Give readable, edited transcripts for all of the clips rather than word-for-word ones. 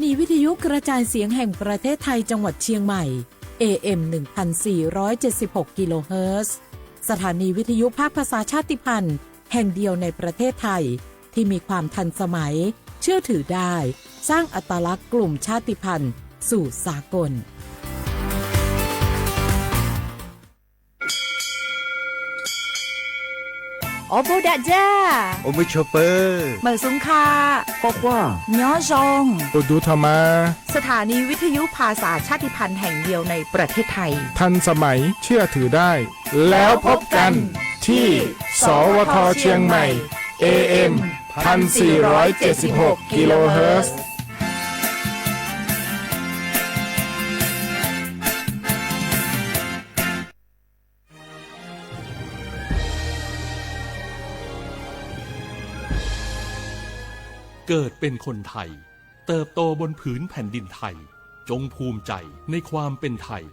นีวิทยุกระจายเสียงแห่งประเทศไทยจังหวัดเชียงใหม่ AM 1476 กิโลเฮิรตซ์สถานีวิทยุภาคภาษาชาติพันธุ์แห่งเดียวในประเทศไทยที่มีความทันสมัยเชื่อถือได้สร้างอัตลักษณ์กลุ่มชาติพันธุ์สู่สากลโอบูดาจ้าโอมิชเปอร์เหมอซุงคาบอกว่าย้อซงโอดูธรรมาสถานีวิทยุภาษาชาติพันธุ์แห่งเดียวในประเทศไทยทันสมัยเชื่อถือได้แล้วพบกันที่สวทเชียงใหม่ AM 1476 กิโลเฮิรตซ์เกิดเป็นคนไทยเติบโตบนผืนแผ่นดินไทยจงภูมิใจในความเป็นไทย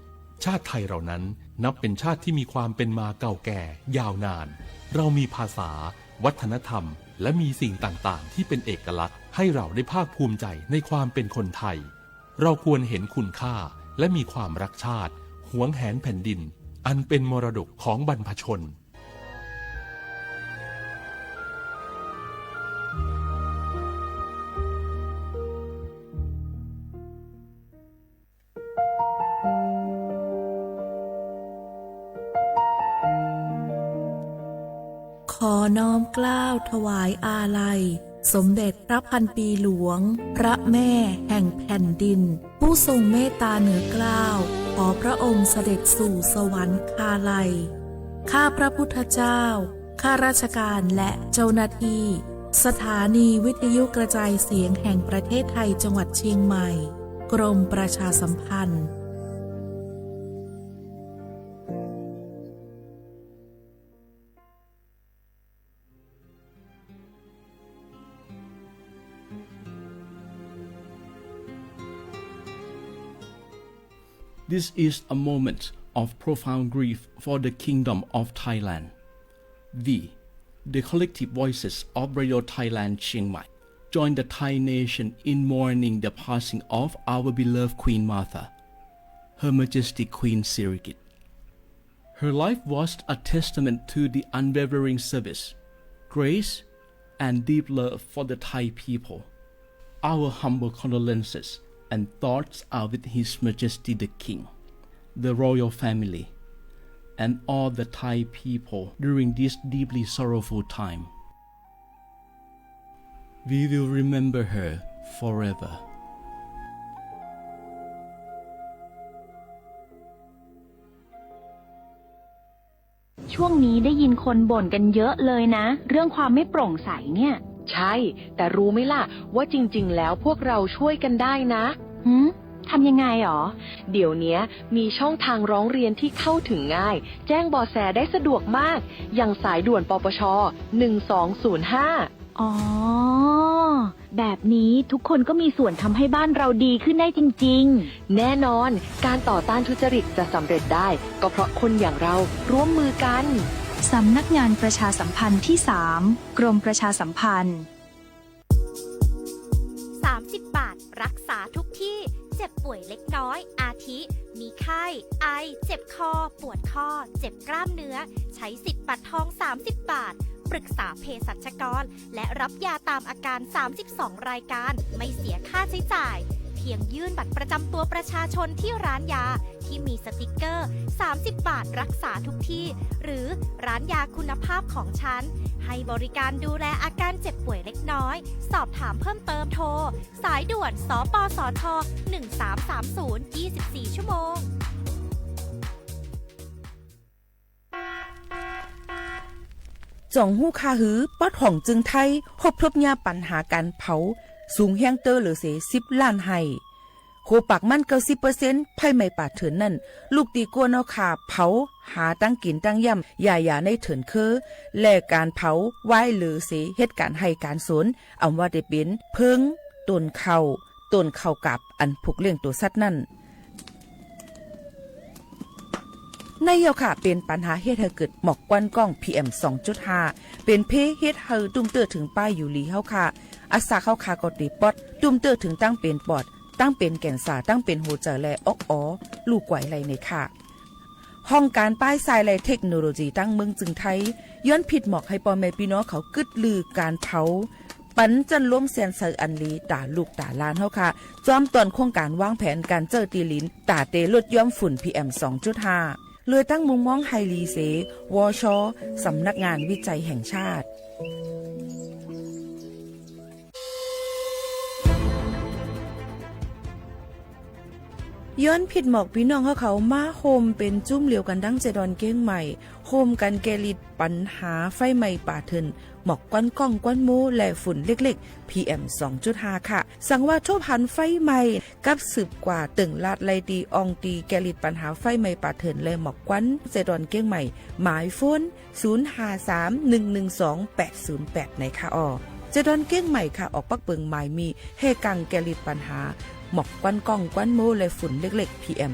ชาติไทยเรานั้นนับเป็นชาติที่มีความเป็นมาเก่าแก่ยาวนานเรามีภาษาวัฒนธรรมและมีสิ่งต่างๆที่เป็นเอกลักษณ์ให้เราได้ภาคภูมิใจในความเป็นคนไทยเราควรเห็นคุณค่าและมีความรักชาติหวงแหนแผ่นดินอันเป็นมรดกของบรรพชนขอน้อมเกล้าถวายอาลัยสมเด็จพระพันปีหลวงพระแม่แห่งแผ่นดินผู้ทรงเมตตาเหนือเกล้าขอพระองค์เสด็จสู่สวรรคาลัยข้าพระพุทธเจ้าข้าราชการและเจ้าหน้าที่สถานีวิทยุกระจายเสียงแห่งประเทศไทยจังหวัดเชียงใหม่กรมประชาสัมพันธ์This is a moment of profound grief for the Kingdom of Thailand. We, the collective voices of Radio Thailand Chiang Mai, join the Thai nation in mourning the passing of our beloved Queen Martha, Her Majesty Queen Sirikit. Her life was a testament to the unwavering service, grace, and deep love for the Thai people. Our humble condolences and thoughts are with His Majesty the King, the royal family, and all the Thai people during this deeply sorrowful time. We will remember her forever.ช่วงนี้ได้ยินคนบ่นกันเยอะเลยนะเรื่องความไม่โปร่งใสเนี่ยใช่แต่รู้ไหมล่ะว่าจริงๆแล้วพวกเราช่วยกันได้นะทำยังไงหรอเดี๋ยวนี้มีช่องทางร้องเรียนที่เข้าถึงง่ายแจ้งเบาะแสได้สะดวกมากอย่างสายด่วนปปช1205อ๋อแบบนี้ทุกคนก็มีส่วนทำให้บ้านเราดีขึ้นได้จริงๆแน่นอนการต่อต้านทุจริตจะสำเร็จได้ก็เพราะคนอย่างเราร่วมมือกันสำนักงานประชาสัมพันธ์ที่3กรมประชาสัมพันธ์30 บาทรักษาทุกที่เจ็บป่วยเล็กน้อยอาทิมีไข้ไอเจ็บคอปวดข้อเจ็บกล้ามเนื้อใช้สิทธิ์บัตรทอง30 บาทปรึกษาเภสัชกรและรับยาตามอาการ32รายการไม่เสียค่าใช้จ่ายเพียงยื่นบัตรประจำตัวประชาชนที่ร้านยาที่มีสติกเกอร์30 บาทรักษาทุกที่หรือร้านยาคุณภาพของฉันให้บริการดูแลอาการเจ็บป่วยเล็กน้อยสอบถามเพิ่มเติมโทรสายด่วนสปสช1330 24 ชั่วโมงจ่องหู้คาหือป๊อดห่องจึงไทยพบทบยาปัญหาการเผาสูงแห้งเตอร์หรือเส10 ล้านไห้โคปักมัน90%ไผ่ไม่ป่าเถินนั่นลูกตีกัวเนาขาเผาหาตั้งกินตั้งย่ำอย่าในเถินคือและการเผาไว้หรือเสเหตุการณ์ให้การสนอำว่าได้เป็นเพิงต้นเข้ากับอันผูกเลี้ยงตัวสัตว์นั่นในเยาค่ะเป็นปัญหาเฮ็ดให้เกิดหมอกควันกล้อง PM 2.5 เป็นเพเฮ็ดให้ตุ้มเตื้อถึงป้ายอยู่ลีเฮาค่ะ อาสาเข้าคากอดีปอดตุ้มเตอถึงตั้งเป็นปอดตั้งเป็นแก่นสาตั้งเป็นหัวใจและออกอ๋อลูกไหวไหลในค่ะห้องการป้ายทรายและเทคโนโลยีตั้งเมืองจึงไทยย้อนผิดหมอกให้ปอแม่พี่น้องเขากึดลือการเผาปันจันล้มเซียนเซอร์อันลีตาลูกตาลานเฮาค่ะจอมตอนโครงการวางแผนการเจอตีลินตาเตลดย่อมฝุ่น PM 2.5 เลยตั้งมุมมองไฮลีเซวชสำนักงานวิจัยแห่งชาติย้อนผิดหมอกพี่น้องเขามาโฮมเป็นจุ้มเหลียวกันดังเจดอนเก้งใหม่โฮมกันแกลิดปัญหาไฟไหม้ป่าเถินหมอกก้อนก้องก้อนมูและฝุ่นเล็กๆ PM 2.5 ค่ะสั่งว่าโชพันไฟไหม้กับสืบกว่าตึงลาดไลตีอองตีแกลิดปัญหาไฟไหม้ป่าเถินและหมอกก้อนเจดอนเก้งใหม่หมายโฟน 0531128808 ในค่ะเจดอนเก้งใหม่ค่ะออกปักเปิงหมายมีเฮกังแกลิดปัญหาหมอกควันก้องควันโมและฝุ่นเล็กๆ PM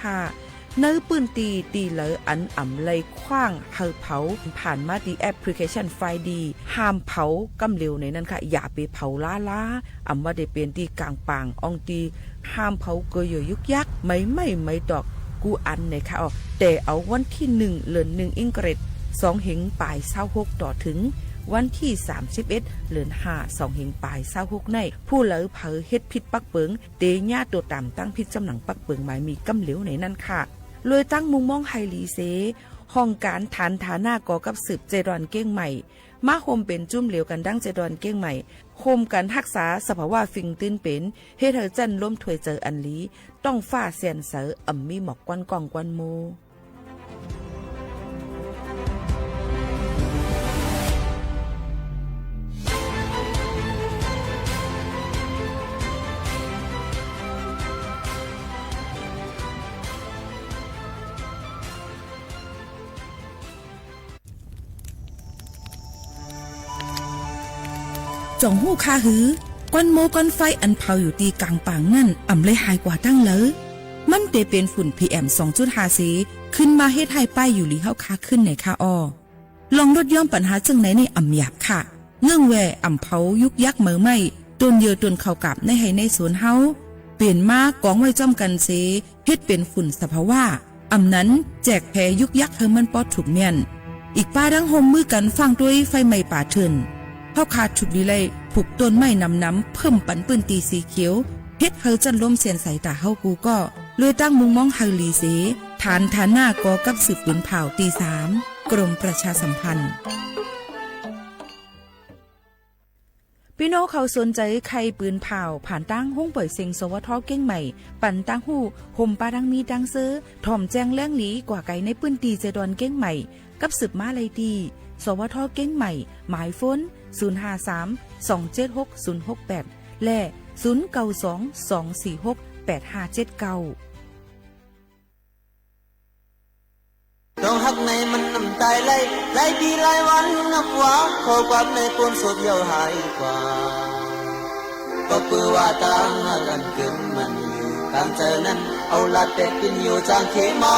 2.5 เนื้อปืนตีเหลออันอ่ำเลยคว้างเฮาเผาผ่านมาดีแอปพลิเคชันไฟดีห้ามเผากำเร็วในนั้นค่ะอย่าไปเผาล้าอ่ำว่าได้เป็นตีกลางปางอองตีห้ามเผาเกยยุกยักไม่ดอกกูอันในค่ะแต่เอาวันที่1เดือน1อิงเกรด2เหงปลาย26ต่อถึงวันที่31เดือน5 2เหงปลาย26ในผู้เหลอเผอเฮ็ดผิดปักเปิงเตญาตัวตามตั้งผิดจำหนังปักเปิงหมายมีกำเหลวในนั้นค่ะเลยตั้งมุมมองไฮลีเซห้องการฐานฐานะก่อกับสืบเจดอนเก้งใหม่มาโฮมเป็นจุ่มเหลวกันดังเจดอนเก้งใหม่โฮมกันรักษาสภาวะฟิงตื้นเป็นเฮ็ดให้จันล้มถวยเจออันลีต้องฟ้าเสียนเสออ่ำมีหมอกกวนกองกวนโมจ่องหู้คาหือก้อนโมก้อนไฟอันเผาอยู่ตีกลางป่างนั่นอ่ำเลยหายกว่าตั้งเลยมันเตเป็นฝุ่น PM 2.5 สีขึ้นมาเฮ็ดให้ป้ายอยู่ลีเฮาคาขึ้นในคาลองลดย่อมปัญหาจังไหนในอ่ำหยาบค่ะเงื่องแวอ่ำเผายุกยักเหมือไม่ต้นเยือต้นเข้ากับในให้ในสวนเฮาเปลี่ยนมากองไว้จ้อมกันเสเฮ็ดเป็นฝุ่นสภาวะอ่ำนั้นแจกแพยุกยักเฮมันปอดถูกเมียนอีกป้าดังโฮมมือกันฟังด้วยไฟไหม้ป่าเถินเฮาขาดฉุดลีไลผูกต้นไม้น้ำเพิ่มปันปืนตีสีเขียวเฮ็ดเฮาจันล้มเสียนใส่ตาเฮากูก็เลยตั้งมุงมองไฮลีเสฐานหน้ากอกับสืบปืนเผาตี3กรมประชาสัมพันธ์พี่น้องเขาสนใจใครปืนเผาผ่านตั้งห้องปล่อยเซ็งสวทเก้งใหม่ปั่นตั้งหูห่มปาดังมีดังเซอถ่อมแจ้งแล้งหลีกว่าไก่ในปืนตีเจดอนเก้งใหม่กับสืบมาไลตีสวทเก้งใหม่หมายฝน053-276-068 และ 092-246-8579ต้องหักในมันน้ำตายไหลปีไหลวันนับว่าขอความในปนสดเยาหายกว่าก็เพื่อว่าต่างหากันเกินมันอยู่ตามเจอนั้นเอาลัดแต่กินอยู่จางเขเมา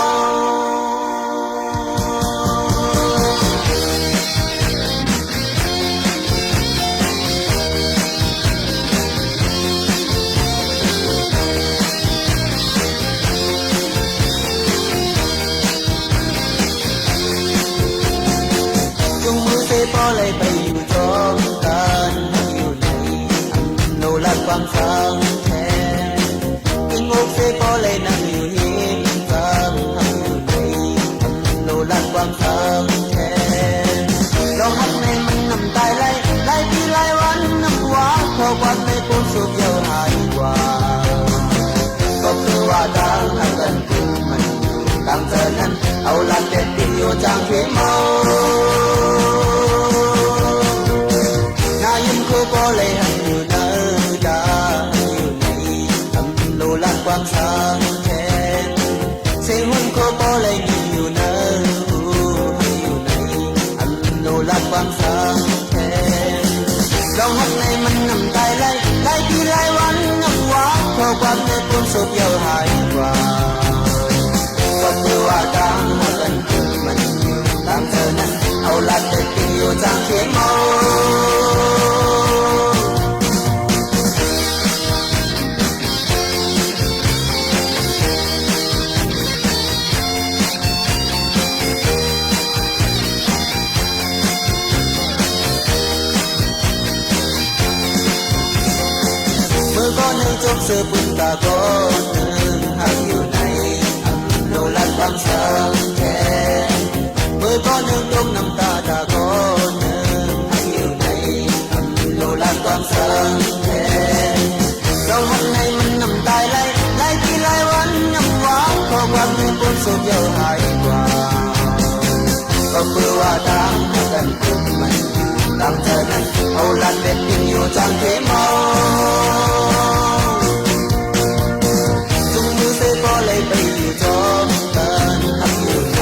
พอเลยไปอยู่จอมกันอยู่ในโนลักความสังแท้ถึงอกเสพอเลยนั่งอยู่หินฟังทำอยู่ในโนลักความสังแท้ลองหักในมันน้ำตายไหลปีไหลวันน้ำว่าขอความในปูนสุดเยาหายกว่าก็คือว่าต่างหักกันคือมันอยู่ต่างเจอนั้นเอาลัดเด็ดติดอยู่จางเขเมาพอเลยหันอยู่เนื้อดาอยู่ในทำโนลักความสังแท้เสียงหุ่นโคพอเลยอยู่เนื้ออยู่ในทำโนลักความสังแท้ลองหักในมันน้ำตายไหลปีไหลวันน้ำว่าขอความในปนศพเยาหายกว่าก็เพื่อว่าต่างหักกันคือมันอยู่ต่างเธอนั้นเอาลัดแต่กินอยู่จางเขียนเมา เสือปุ่นตาก้อนหนึ่งหักอยู่ในโนรักความสังแค่เมื่อก้อนหนึ่งตรงน้ำตาตาก้อนหนึ่งหักอยู่ในโนรักความสังแค่เราหันให้มันน้ำตายไหลปีไหลวันยังหวานขอความเนื้อปนสุดเยอะหายกว่าก็เพื่อว่าทางกันขึ้นมันตั้งเธอนั้นเอาลันเบ็ดยิงอยู่จังเทเมาจุงมือเสียพอเลยไปอยู่จอมกันหักอยู่ใน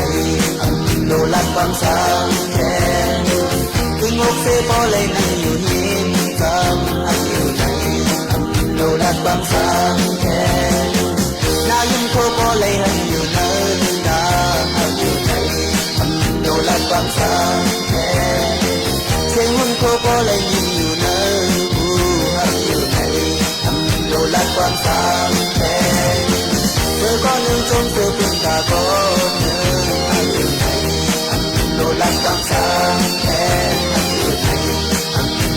โลลัดความสังแค่ถึงอกเสียพอเลยนั่งอยู่ยิ้มคำหักอยู่ในโลลัดความสังแค่นายิ้มโคพอเลยหักอยู่ในดาหักอยู่ในโลลัดความสังแค่เสียงหุ่นโคพอเลยยิ้มอยู่ในหูหักอยู่ในโลลัดความสังแค่เธอก็นึงจงเธอเป็นตาก็นึงหักอยู่ในโลลัดความสังแค่หักอยู่ใน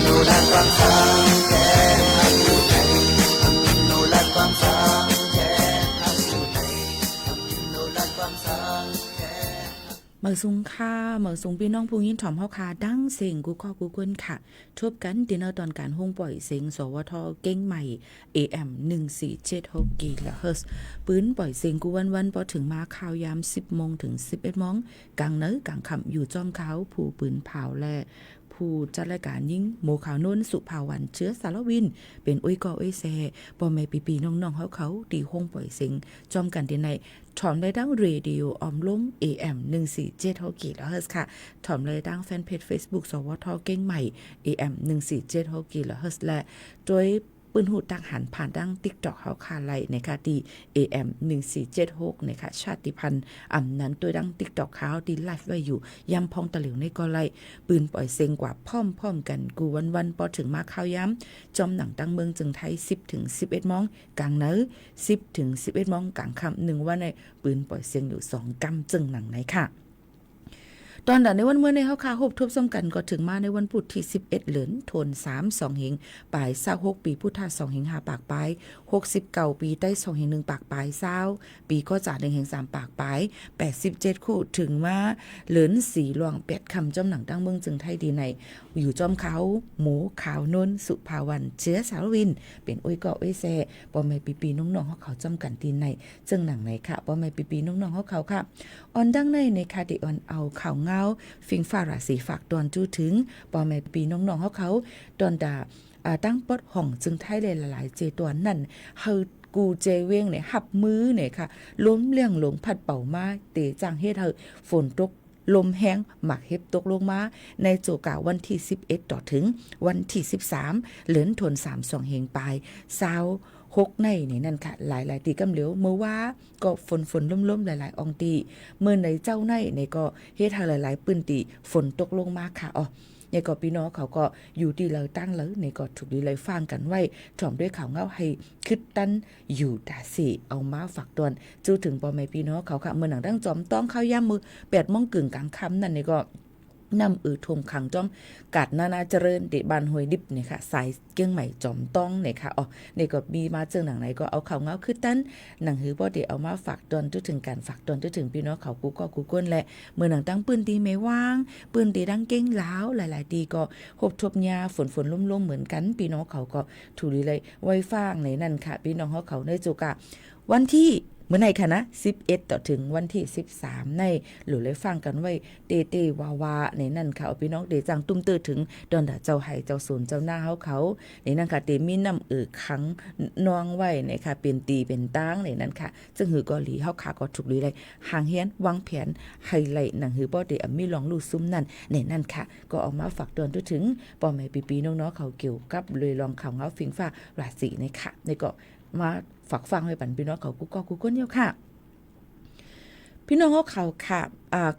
โลลัดความสังแค่หักอยู่ในโลลัดความสังแค่หักอยู่ในโลลัดความสังแค่เมื่อสุงค่าเมื่อสุงพี่น้องผู้ยินถ่อมเฮาคาดังเสียงกูข้อกูกวนค่ะทบกันดินเนอร์ตอนการห้องปล่อยเสียงสวทเก้งใหม่ AM 1476กิโลเฮิรตซ์ปืนปล่อยเสียงกูวันพอถึงมาข่าวยาม 10 โมงถึง 11 โมงกลางเนื้อกลางค่ำอยู่จอมเขาผู้ปืนเผาแลผู้จัดรายการยิ่งโมขาวนุ่นสุภาวันเชื้อสารวินเป็นอุ้ยกออุ้ยแซ่ป่อแม่ปีๆน้องๆเขาตีห้องปล่อยเสียงจอมกันที่ในถอมเลยดังเรดิโอออมลง AM 1476กิโลเฮิรตซ์ค่ะถอมเลยดังแฟนเพจ Facebook สวทเก้งใหม่ AM 1476กิโลเฮิรตซ์และโดยปืนหูตักหันผ่านดัง TikTok เฮาคาไลนะคะที่ AM 1476นะคะชาติพันธุ์อำนั้นตัวดัง TikTok เขาที่ไลฟ์ไว้อยู่ยำพองตะหลิวในก็ไลปืนปล่อยเสียงกว่าพร้อมกันกูวันพอถึงมาข่าวย้ำจอมหนังตั้งเมืองจึงไทย10ถึง11โมงกลางเนื้อ10ถึง11โมงกลางค่ำ1วันในปืนปล่อยเสียงอยู่2กำจึงหนังไหนค่ะตอนในวันเมื่อในเฮาคาฮบทบซ้ำกันก็ถึงมาในวันพุธที่11เหลือนโทน3 2หิงปลาย26ปีพุทธ2หิง5ปากปลาย69ปีใต้2หิง1ปากปลาย20ปีก็จาก1หิง3ปากปลาย87คู่ถึงมาเหลือน4หลวง8คำจอมหนังตั้งเมืองจึงไทยดีในอยู่จอมเขาหมูขาวนนสุภาวันเชื้อสารวินเป็นอุ้ยกออุ้ยแซ่บ่แม่ปีๆน้องๆเขาจำกันตีในจึงหนังไหนค่ะบ่แม่ปีๆน้องๆเขาค่ะออนดังในคาดิออนเอาข่าวฟิงฟ้าราศีฝากตอนจู้ถึงปอแม่ปีน้องๆเขาตอนดาตั้งปดห้องจึงไทยเลยหลายๆเจตัวนั่นเฮากูเจเวงเนี่ยหับมือเนี่ยค่ะล้มเลี่ยงหลงพัดเป่ามาเตจังเฮ็ดเฮาฝนตกลมแห้งหมักเห็บตกลงมาในโจกาวันที่11ต่อถึงวันที่13เหลือนทน32เฮงปลาย6ในนี่นั่นค่ะหลายๆตีกำเหลียวเมื่อว่าก็ฝนล่มๆหลายๆอองตีเมื่อในเจ้าในก็เฮ็ดให้หลายๆปื้นตีฝนตกลงมาค่ะเนี่ยก็พี่น้องเขาก็อยู่ที่เราตั้งแล้วในก็ถูกดีเลยฟังกันไว้ถอมด้วยข่าวเงาให้คิดตันอยู่ตาสิเอามาฝากตอนจู้ถึงพ่อแม่พี่น้องเขาค่ะเมื่อหนังดั้งจอมต้องเข้าย่ำมือ8 โมงกึ่งกลางค่ำนั่นนี่ก็นำทมขังจอมกาดนาเจริญเดบานห้วยดิบเนี่ยค่ะสายเกี้ยงใหม่จอมต้องเนี่ยค่ะนี่ก็มีมาเจอหนังไหนก็เอาข่าวเงาขึ้นตั้นหนังหือบ่ได้เอามาฝากตอนถึงการฝากตอนถึงพี่น้องเขากูก็กูก้นแหละเมื่อหนังตั้งปืนตีไม่ว่างปืนตีดังเก้งล้าวหลายๆตีก็หบทบยาฝนล่มๆเหมือนกันพี่น้องเขาก็ถูดีเลยไว้ฟางในนั่นค่ะพี่น้องเขาในจุกะวันที่เมื่อไหร่คะนะ11ต่อถึงวันที่13ในหรือเลยฟังกันไว้เตวาในนั่นค่ะพี่น้องเดจังตุ้มตื้อถึงดอนดาเจ้าไห้เจ้าศูนย์เจ้าหน้าเขาในนั่นค่ะเตมีน้ำขังนองไว้ในค่ะเป็นตีเป็นตั้งในนั้นค่ะซึ่งหือก็หลีเฮาขาก็ถูกลีเลยหางเฮียนวางแผนไฮไลท์หนังหือบ่ได้มีลองลู่ซุ้มนั่นในนั่นค่ะก็ออกมาฝากเตือนถึงพ่อแม่ปีๆน้องๆเขาเกี่ยวกับเลยลองข่าวเงาฟิงฟ้าราศีในค่ะในก็มาฝากฟังไว้ปันพี่น้องเขากูก็กูก้นเดียวค่ะพี่น้องเขาค่ะ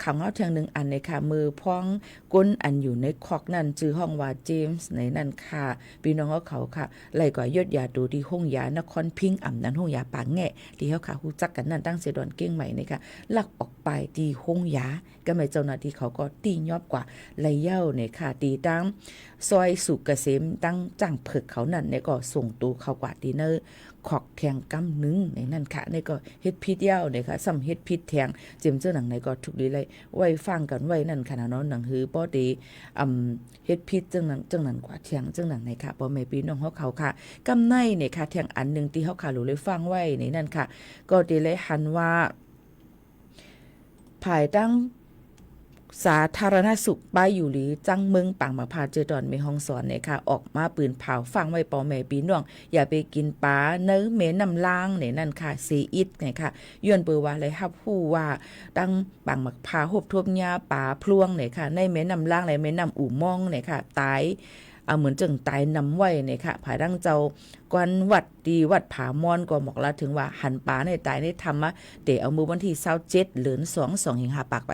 ข่าวเงาเทียงหนึ่งอันในค่ะมือพ้องก้นอันอยู่ในคอกนั่นชื่อห้องว่าเจมส์ในนั่นค่ะพี่น้องเขาค่ะไล่กว่ายศยาดูที่ห้องยานครพิงอ่ำนั้นห้องยาปางแง่ที่เขาค่ะฮู้จักกันนั่นตั้งเสดอนเก้งใหม่ในค่ะลักออกไปที่ห้องยาก็ไม่เจ้าหน้าที่เขาก็ตียอบกว่าไล่เย้าในค่ะตีตั้งซอยสุกเกษมตั้งจ้างเผิกเขานั่นในก็ส่งตัวเขากว่าดีเนอร์ขอกแทงกำนึงในนั่นค่ะในก็เฮ็ดพิษเย้าในค่ะซ้ำเฮ็ดพิษแทงเจิมเจ้าหนังในก็ทุกดีเลยไว้ฟังกันไว้นั่นค่ะเนาะหนังหือป้อดีเฮ็ดพิษจังนั้นกว่าแทงจังหนังในค่ะป้อแม่พี่น้องเขาค่ะกำในในค่ะแทงอันนึงที่เฮาค่ะรู้เลยฟังไว้ในนั่นค่ะก็ดีเลยหันว่าภายตั้งสาธารณสุขป้ายอยู่หรือจังเมืองปังมาพาเจอดอนเมฮองสอนเนี่ยค่ะออกมาปืนเผาฟังไว้ปอแม่ปีน้องอย่าไปกินปลาเนื้อเหม็นน้ำล้างเนี่ยนั่นค่ะซีอิดเนี่ยค่ะย้อนเปือว่าเลยฮับผู้ว่าตั้งปังมาพาหบทบหญ้าป่าพลวงเนี่ยค่ะในเหม็นน้ำล้างในเหม็นน้ำอู่มองเนี่ยค่ะตายเหมือนจึงตายนำไว้เนี่ยค่ะภายดังเจ้ากวนวัดดีวัดผามอนก็บอกละถึงว่าหันป่าในตายในธรรมะเดี๋ยวเอามือวันที่27เดือน2 หิงหาปากไป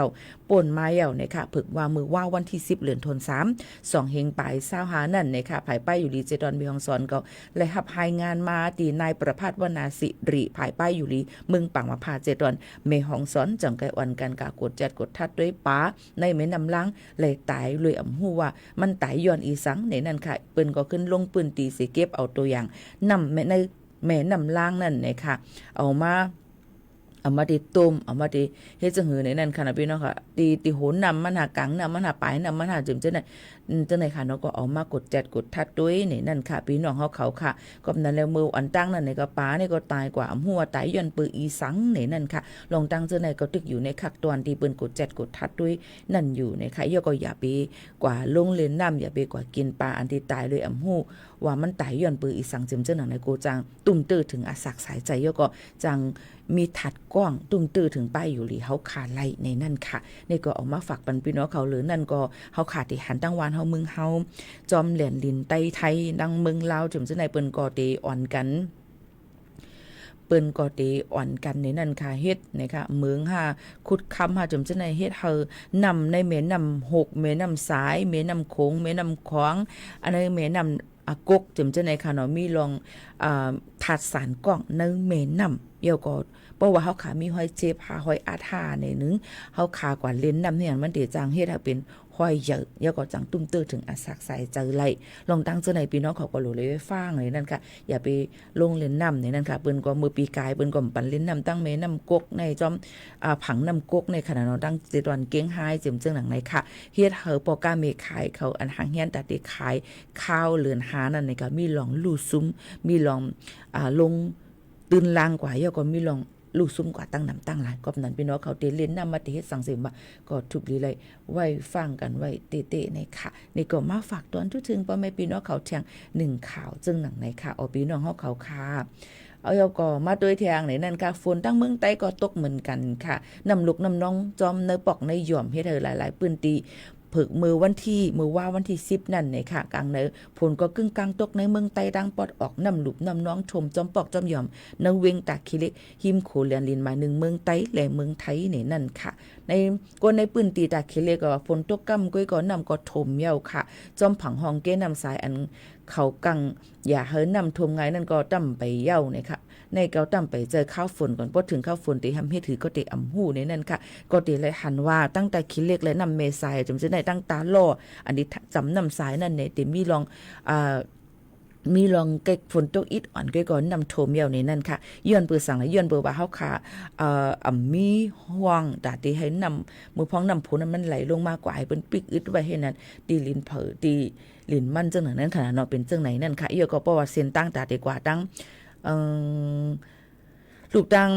69ป่นมาเหี่ยวเนี่ยค่ะฝึกว่ามือว่าวันที่10เดือนธันวาคม2 หิงปลาย25นั่นเนี่ยค่ะภายป้ายอยู่ลีเจดอนมีฮองสอนก็เลยรับรายงานมาตีนายประภาสวนาสิริภายป้ายอยู่ลีเมืองปังมาพาเจดอนเมฮองสอนจังไกอ่อนกันกากดจัดกดทัดด้วยป้าในแม่น้ำล้างเลยตายเลยอำฮู้ว่ามันตายย้อนอีสังในนั่นค่ะเปิ้นก็ขึ้นลงปืนตีสิเก็บเอาตัวอย่างนำในแม่นำล้างนั่นเนี่ยค่ะเอามาดิต้มเอามาดิเฮ็ดจังหือในนั้นค่ะนะพี่น้องค่ะตีโหนนำมันหากังนำมันหาปลายนำมันหาจึมจังไหนค่ะเนาะก็เอามากดจัดกดทัดด้วยในนั่นค่ะพี่น้องเขาค่ะก็นั้นแล้วมืออันตั้งนั่นในก็ป้านี่ก็ตายกว่าหัวตายย้อนปืออีสังในนั่นค่ะลองตั้งจังไหนก็ตึกอยู่ในคักตอนที่เปิ้นกดจัดกดทัดด้วยนั่นอยู่ในค่ะย่อก็อย่าไปกว่าลงเล่นน้ำอย่าไปกว่ากินปลาอันที่ตายเลยหู้ว่ามันตายย้อนปืออีสังจึมจังหนังในโกจังตุ่มตื้อถึงอาศักสายใจย่อก็จังมีถัดกล้องตุ้มตื้อถึงป้ายอยู่หลีเฮาขาไล่ในนั่นค่ะนี่ก็ออกมาฝากปันพี่น้องเขาหรือนั่นก็เฮาขาดที่หันตั้งวานเฮาเมืองเฮาจอมแหลนลินไต้ไทยดังเมืองลาวจมจังได๋เปิ้นก็เตอ่อนกันเปิ้นก็เตอ่อนกันในนั่นค่ะเฮ็ดนะคะเมืองหาขุดคำหาจมจังได๋เฮ็ดเฮานำในแม่น้ำ6แม่น้ำสายแม่น้ำโขงแม่น้ำขวางอันนี้แม่น้ำกกจมจังได๋ค่ะเนาะมีลองถัดสารกล้องในแม่น้ำเกี่ยวก็เพราะว่าเฮาขามีห้อยเจ็บหาห้อยอาธาในนึงเฮาขากว่าเล่นน้ำเนี่ยมันเดจังเฮ็ดให้เป็นห้อยเยอะยก็จังตุ้มตื้อถึงอาศักใส่เจอไหลลองตั้งเจอในพี่น้องเขาก็รู้เลยไว้ฟังเลยนั่นค่ะอย่าไปลงเล่นน้ำในนั่นค่ะเปิ้นก็มือปีกายเปิ้นก็ปั่นเล่นน้ำตั้งแม่น้ำกกในจอมผังน้ำกกในขณะเนาะตั้งเจตอนเก้งหายเจิมเจิงหนังในค่ะเฮ็ดเฮาปอกาเมขายเขาอันหางเฮียนตัดได้ขายข้าวเหลือนหานั่นในก็มีลองลู่ซุ้มมีลองลงตื่นลางกว่ายก็มีลองลูกซุ่มกว่าตั้งน้ำตั้งหลายก็นั้นพี่น้องเขาเตเล่นน้ำมาเตเฮ็ดสังเสริมว่าก็ทุกดีเลยไว้ฟังกันไว้เตๆในค่ะนี่ก็มาฝากตอนทุกถึงพ่อแม่พี่น้องเขาเที่ยง1ข่าวจึงหนังในค่ะเอาพี่น้องเฮาเขาค่ะเอาก็มาด้วยทางไหนนั่นค่ะฝนตั้งเมืองใต้ก็ตกเหมือนกันค่ะน้ำลูกน้ำน้องจอมในปอกในหย่อมเฮ็ดให้หลายๆปืนตีเผิกมือวันที่10นั่นเนี่ยค่ะกลางเนอฝนก็กึ่งกลางตกในเมืองใต้ดังปอดออกน้ำหลุบน้ำน้องชมจอมปอกจอมหย่อมนเวงตาคิเล็กหิมโขเลียนลินมา1เมืองใต้และเมืองไทยนี่นั่นค่ะในกวนในปืนตีตาคิเล็กก็ฝนตกกำก้อยก็น้ำก็ถมเหี่ยวค่ะจอมผังห้องเก้น้ำสายอันเขากังอย่าเฮินน้ำท่วมไงนั่นก็ต่ำไปเหี่ยวเนี่ยค่ะในเกาต่ำไปเจอข้าวฝนก่อนพอถึงข้าวฝนตีทำให้ถือก็เตะอ่ำหูในนั่นค่ะก็เตะเลยหันว่าตั้งแต่คิเล็กและนำเมษายจำจะได้ตั้งตาล่ออันนี้จำนำสายนั่นเนี่ยเตมีลองเก็กฝนตกอิดอ่อนก็นำโถมเหี่ยวในนั่นค่ะย้อนเปือสั่งและย้อนเปือว่าเฮาค่ะมีห่วงตาตีให้นำมือพองนำผลนั้นมันไหลลงมากกว่าให้เป็นปิกอึดไว้ให้นั้นตีลินเผอตีลินมันจังนั้นขนาดเนาะเป็นจังไหนนั่นค่ะก็เพราะว่าเส้นตั้งตาดีกว่าตั้งลูกดัง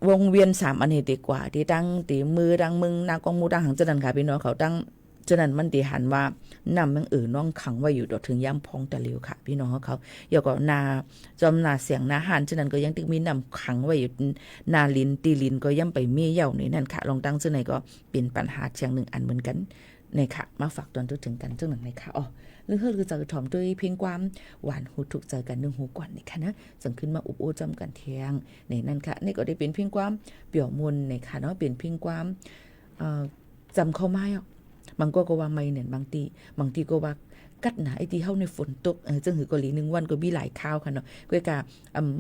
วงเวียน3อันนี้ดีกว่าที่ตั้งตีมือดังมึงนากองมูดังหังจังนั้นค่ะพี่น้องเขาตั้งฉะนั้นมันตีหันว่านำมันน้องขังไว้อยู่ดอกถึงย่ำพองตะเลียวค่ะพี่น้องเขาอย่าก็นาจอมนาเสียงนาหันฉะนั้นก็ยังตึกมีนำขังไว้อยู่นาลินตีลินก็ย่ำไปเมียเย่านี่นั่นค่ะลองตั้งจังไหนก็เป็นปัญหาเชียง1อันเหมือนกันในค่ะมาฝากตอนทุกถึงกันจังหนึ่งในค่ะอ๋อ รือเฮือคือจะถ่อมด้วยเพียงความหวานหูถูกใจกัน1หูก่อนนี่ค่ะนะจังขึ้นมาอุบโอจำกันเที่ยงในนั้นค่ะนี่ก็ได้เป็นเพียงความเปี่ยวมนในค่ะเนาะเป็นเพียงความจำเข้ามาอ่ะบางก็ว่าไม่เนี่ยบางทีก็ว่ากัดหนาไอ้ที่เฮาในฝนตกจังหือเกาหลี1วันก็มีหลายข่าวค่ะเนาะก็กะ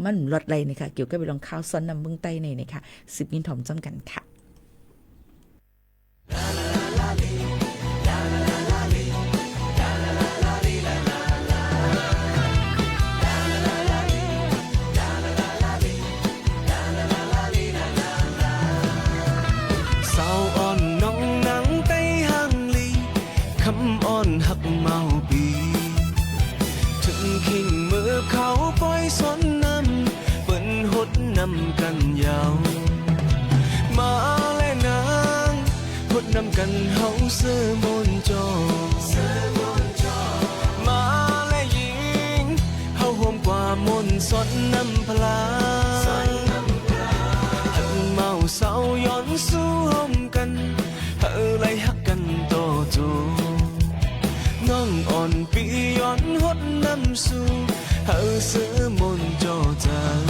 มันลดไหลนี่ค่ะเกี่ยวกับไปลองข่าวซ้อนนำเมืองใต้นี่ค่ะ10มินถ่อมจำกันค่ะหักเมาปีถึงขิงมือเขาปล่อยสนน้ำเปิ้นหดน้ำกันยาวมาและนางหดน้ำกันเฮาเสื้อมนจอมาและยิงเฮาห่วมกว่ามนสนน้ำพลาหักเมาเศร้าย้อนสู้ห่มกันเฮาไล่หักกันโตจูน้องอ่อนปีย้อนหดน้ำสู่เฮาเสือมนโจจาง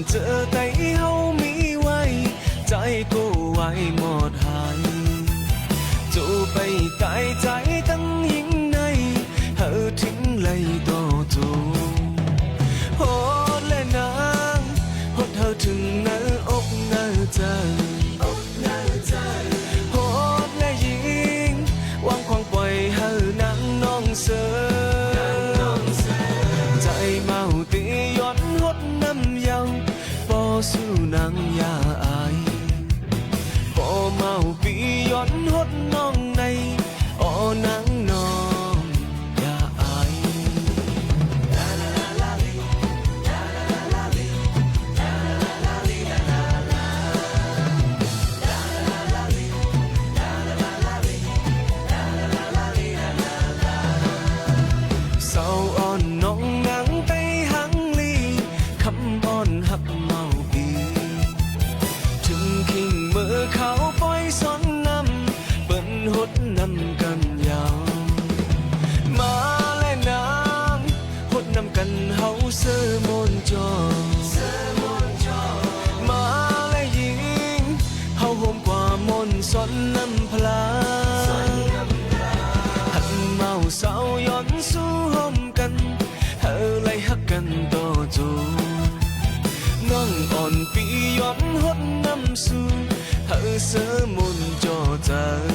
เจอแต่เฮามีไว้ใจก็ไว้หมดหายจูไปตายใจตั้งยิ่งในเฮาถึงเลยต่อจูโหดและนางโหดเฮาถึงเนื้ออกเนื้อใจโหดและยิงวางควางปล่อยเฮานั่งน้องเสือใจเมาตีย้อนหดน้ำยาวสู้นางยาอายพอเมาปีย้อนหดน้องในอ้อนางน้องยาอายเศร้าอ่อนน้องนางไปหังลีคำอ่อนหักเมาเขาปล่อยสนน้ำเปิ้นหดน้ำกันยาวมาและนางหดน้ำกันเฮาเสือมนจอมาและยิงเฮาห่มกว่ามนสนน้ำพลาหักเมาเศร้าย้อนสู้ห่มกันเฮาไล่หักกันต่อจูน้องอ่อนปีย้อนหดน้ำสู่เฮาเสือมนโจจาง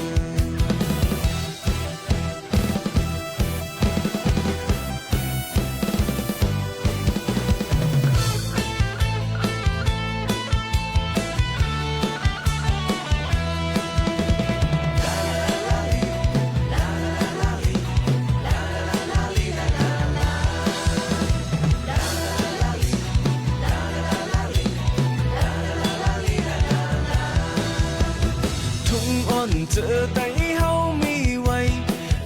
เจอแต่เฮามีไว้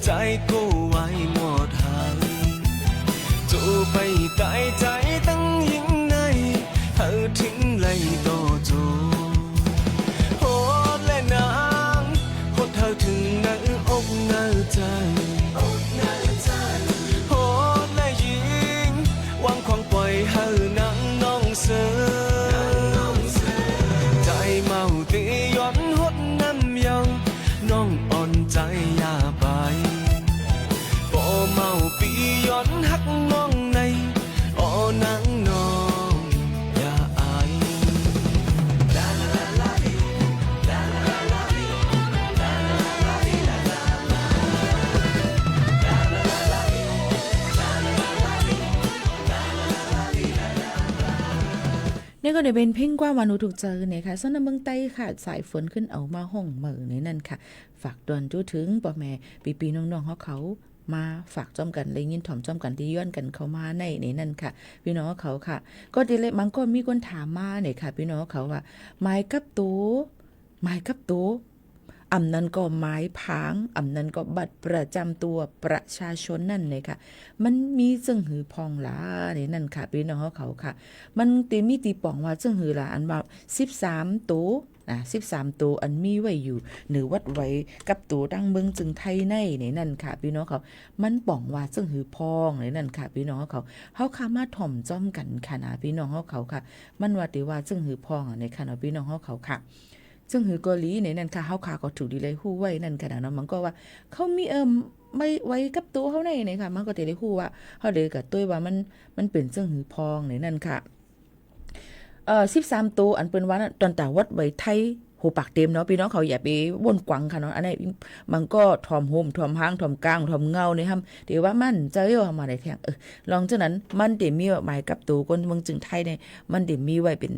ใจก็ไว้หมดหายจูไปตายใจตั้งยิ่งในเฮาทิ้งเลยต่อจูโหดและนางโหดเฮาถึงเนื้ออกเนื้อใจโหดและยิงวางควางปล่อยเฮานั่งน้องเสือใจเมาตีย้อนหดน้ำยาวน้องอ่อนใจอย่าไปพอเมาปีย้อนหักน้องในอ้อนางน้องอย่าอายนี่ก็ได้เป็นเพ่งกว่าวานุถูกเจอเนี่ยค่ะส่วนในเมืองใต้ค่ะสายฝนขึ้นเอามาห้องเหมือในนั่นค่ะฝากดวนจู้ถึงป่อแม่ปีๆน้องๆเขา มาฝากจ้อมกันเลยยินถ่อมจ้อมกันที่ย้อนกันเข้ามาในนั่นค่ะพี่น้องเขาค่ะก็ดีเลยมันก็มีคนถามมาเนี่ยค่ะพี่น้องเขาว่าหมายกับตัวอำนั้นก็หมายผางอำนั้นก็บัตรประจำตัวประชาชนนั่นเลยค่ะมันมีจึงหือพองหลาเนี่ยนั่นค่ะพี่น้องเขาค่ะมันตีมีตีป่องว่าจึงหือหลาอันว่า13ตัว13ตัวอันมีไว้อยู่หรือวัดไว้กับตัวดังเมืองจึงไทยในนั่นค่ะพี่น้องเขามันป่องว่าซึ่งหือพองนั่นค่ะพี่น้องเขาค่ะมาถ่อมจ้อมกันค่ะนะพี่น้องเขาค่ะมันว่าติว่าซึ่งหือพองในค่ะเนาะพี่น้องเขาค่ะซึ่งหือเกาหลีนั่นค่ะเขาค่ะก็ถูกดีเลยฮู้ไว้นั่นค่ะเนาะมันก็ว่าเขามีไม่ไว้กับตัวเขาในค่ะมันก็ติได้ฮู้ว่าเขาเลยกับตัวว่ามันเป็นซึ่งหือพองนั่นค่ะ13ตัวอันเป็นว่าตอนตาวัดไว้ไทยหูปากเต็มเนาะพี่น้องเขาอย่าไปวนกวังค่ะเนาะอันนี้มันก็ทอมโฮมทอมห้างทอมกลางทอมเงาเนี่ยครับเดี๋ยวว่ามันจะย่อมาได้แทงลองจากนั้นมันเดี๋ยวมีหมายกับตัวคนเมืองจึงไทยเนี่ยมันเดี๋ยวมีไว้เป็น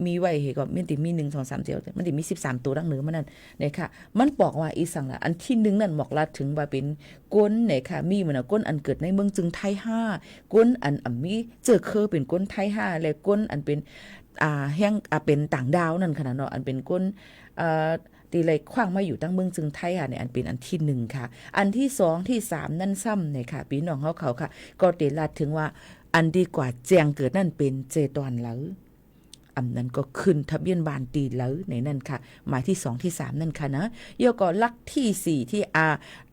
มีไว้เฮก็มันเดี๋ยวมี1 2 3 4มันเดี๋ยวมี13ตัวดังเหนือมันนั่นเนี่ยค่ะมันบอกว่าอีสังละอันที่1นั่นบอกละถึงว่าเป็นก้นเนี่ยค่ะมีมันก้นอันเกิดในเมืองจึงไทย5ก้นอันมีเจอเคยเป็นก้นไทย5และก้นอันเป็นแห้งเป็นต่างดาวนั่นขนาดเนาะอันเป็นก้นตีเลยขว้างมาอยู่ตั้งเมืองจึงไทยค่ะเนี่ยอันเป็นอันที่1ค่ะอันที่2ที่3นั่นซ้ำเนี่ยค่ะพี่น้องเขาค่ะก็เตลาดถึงว่าอันดีกว่าแจงเกิดนั่นเป็นเจตอนเหลาอันนั้นก็ขึ้นทะเบียนบ้านตีเหลาในนั่นค่ะหมายที่2ที่3นั่นค่ะนะเยอะก็ลักที่4ที่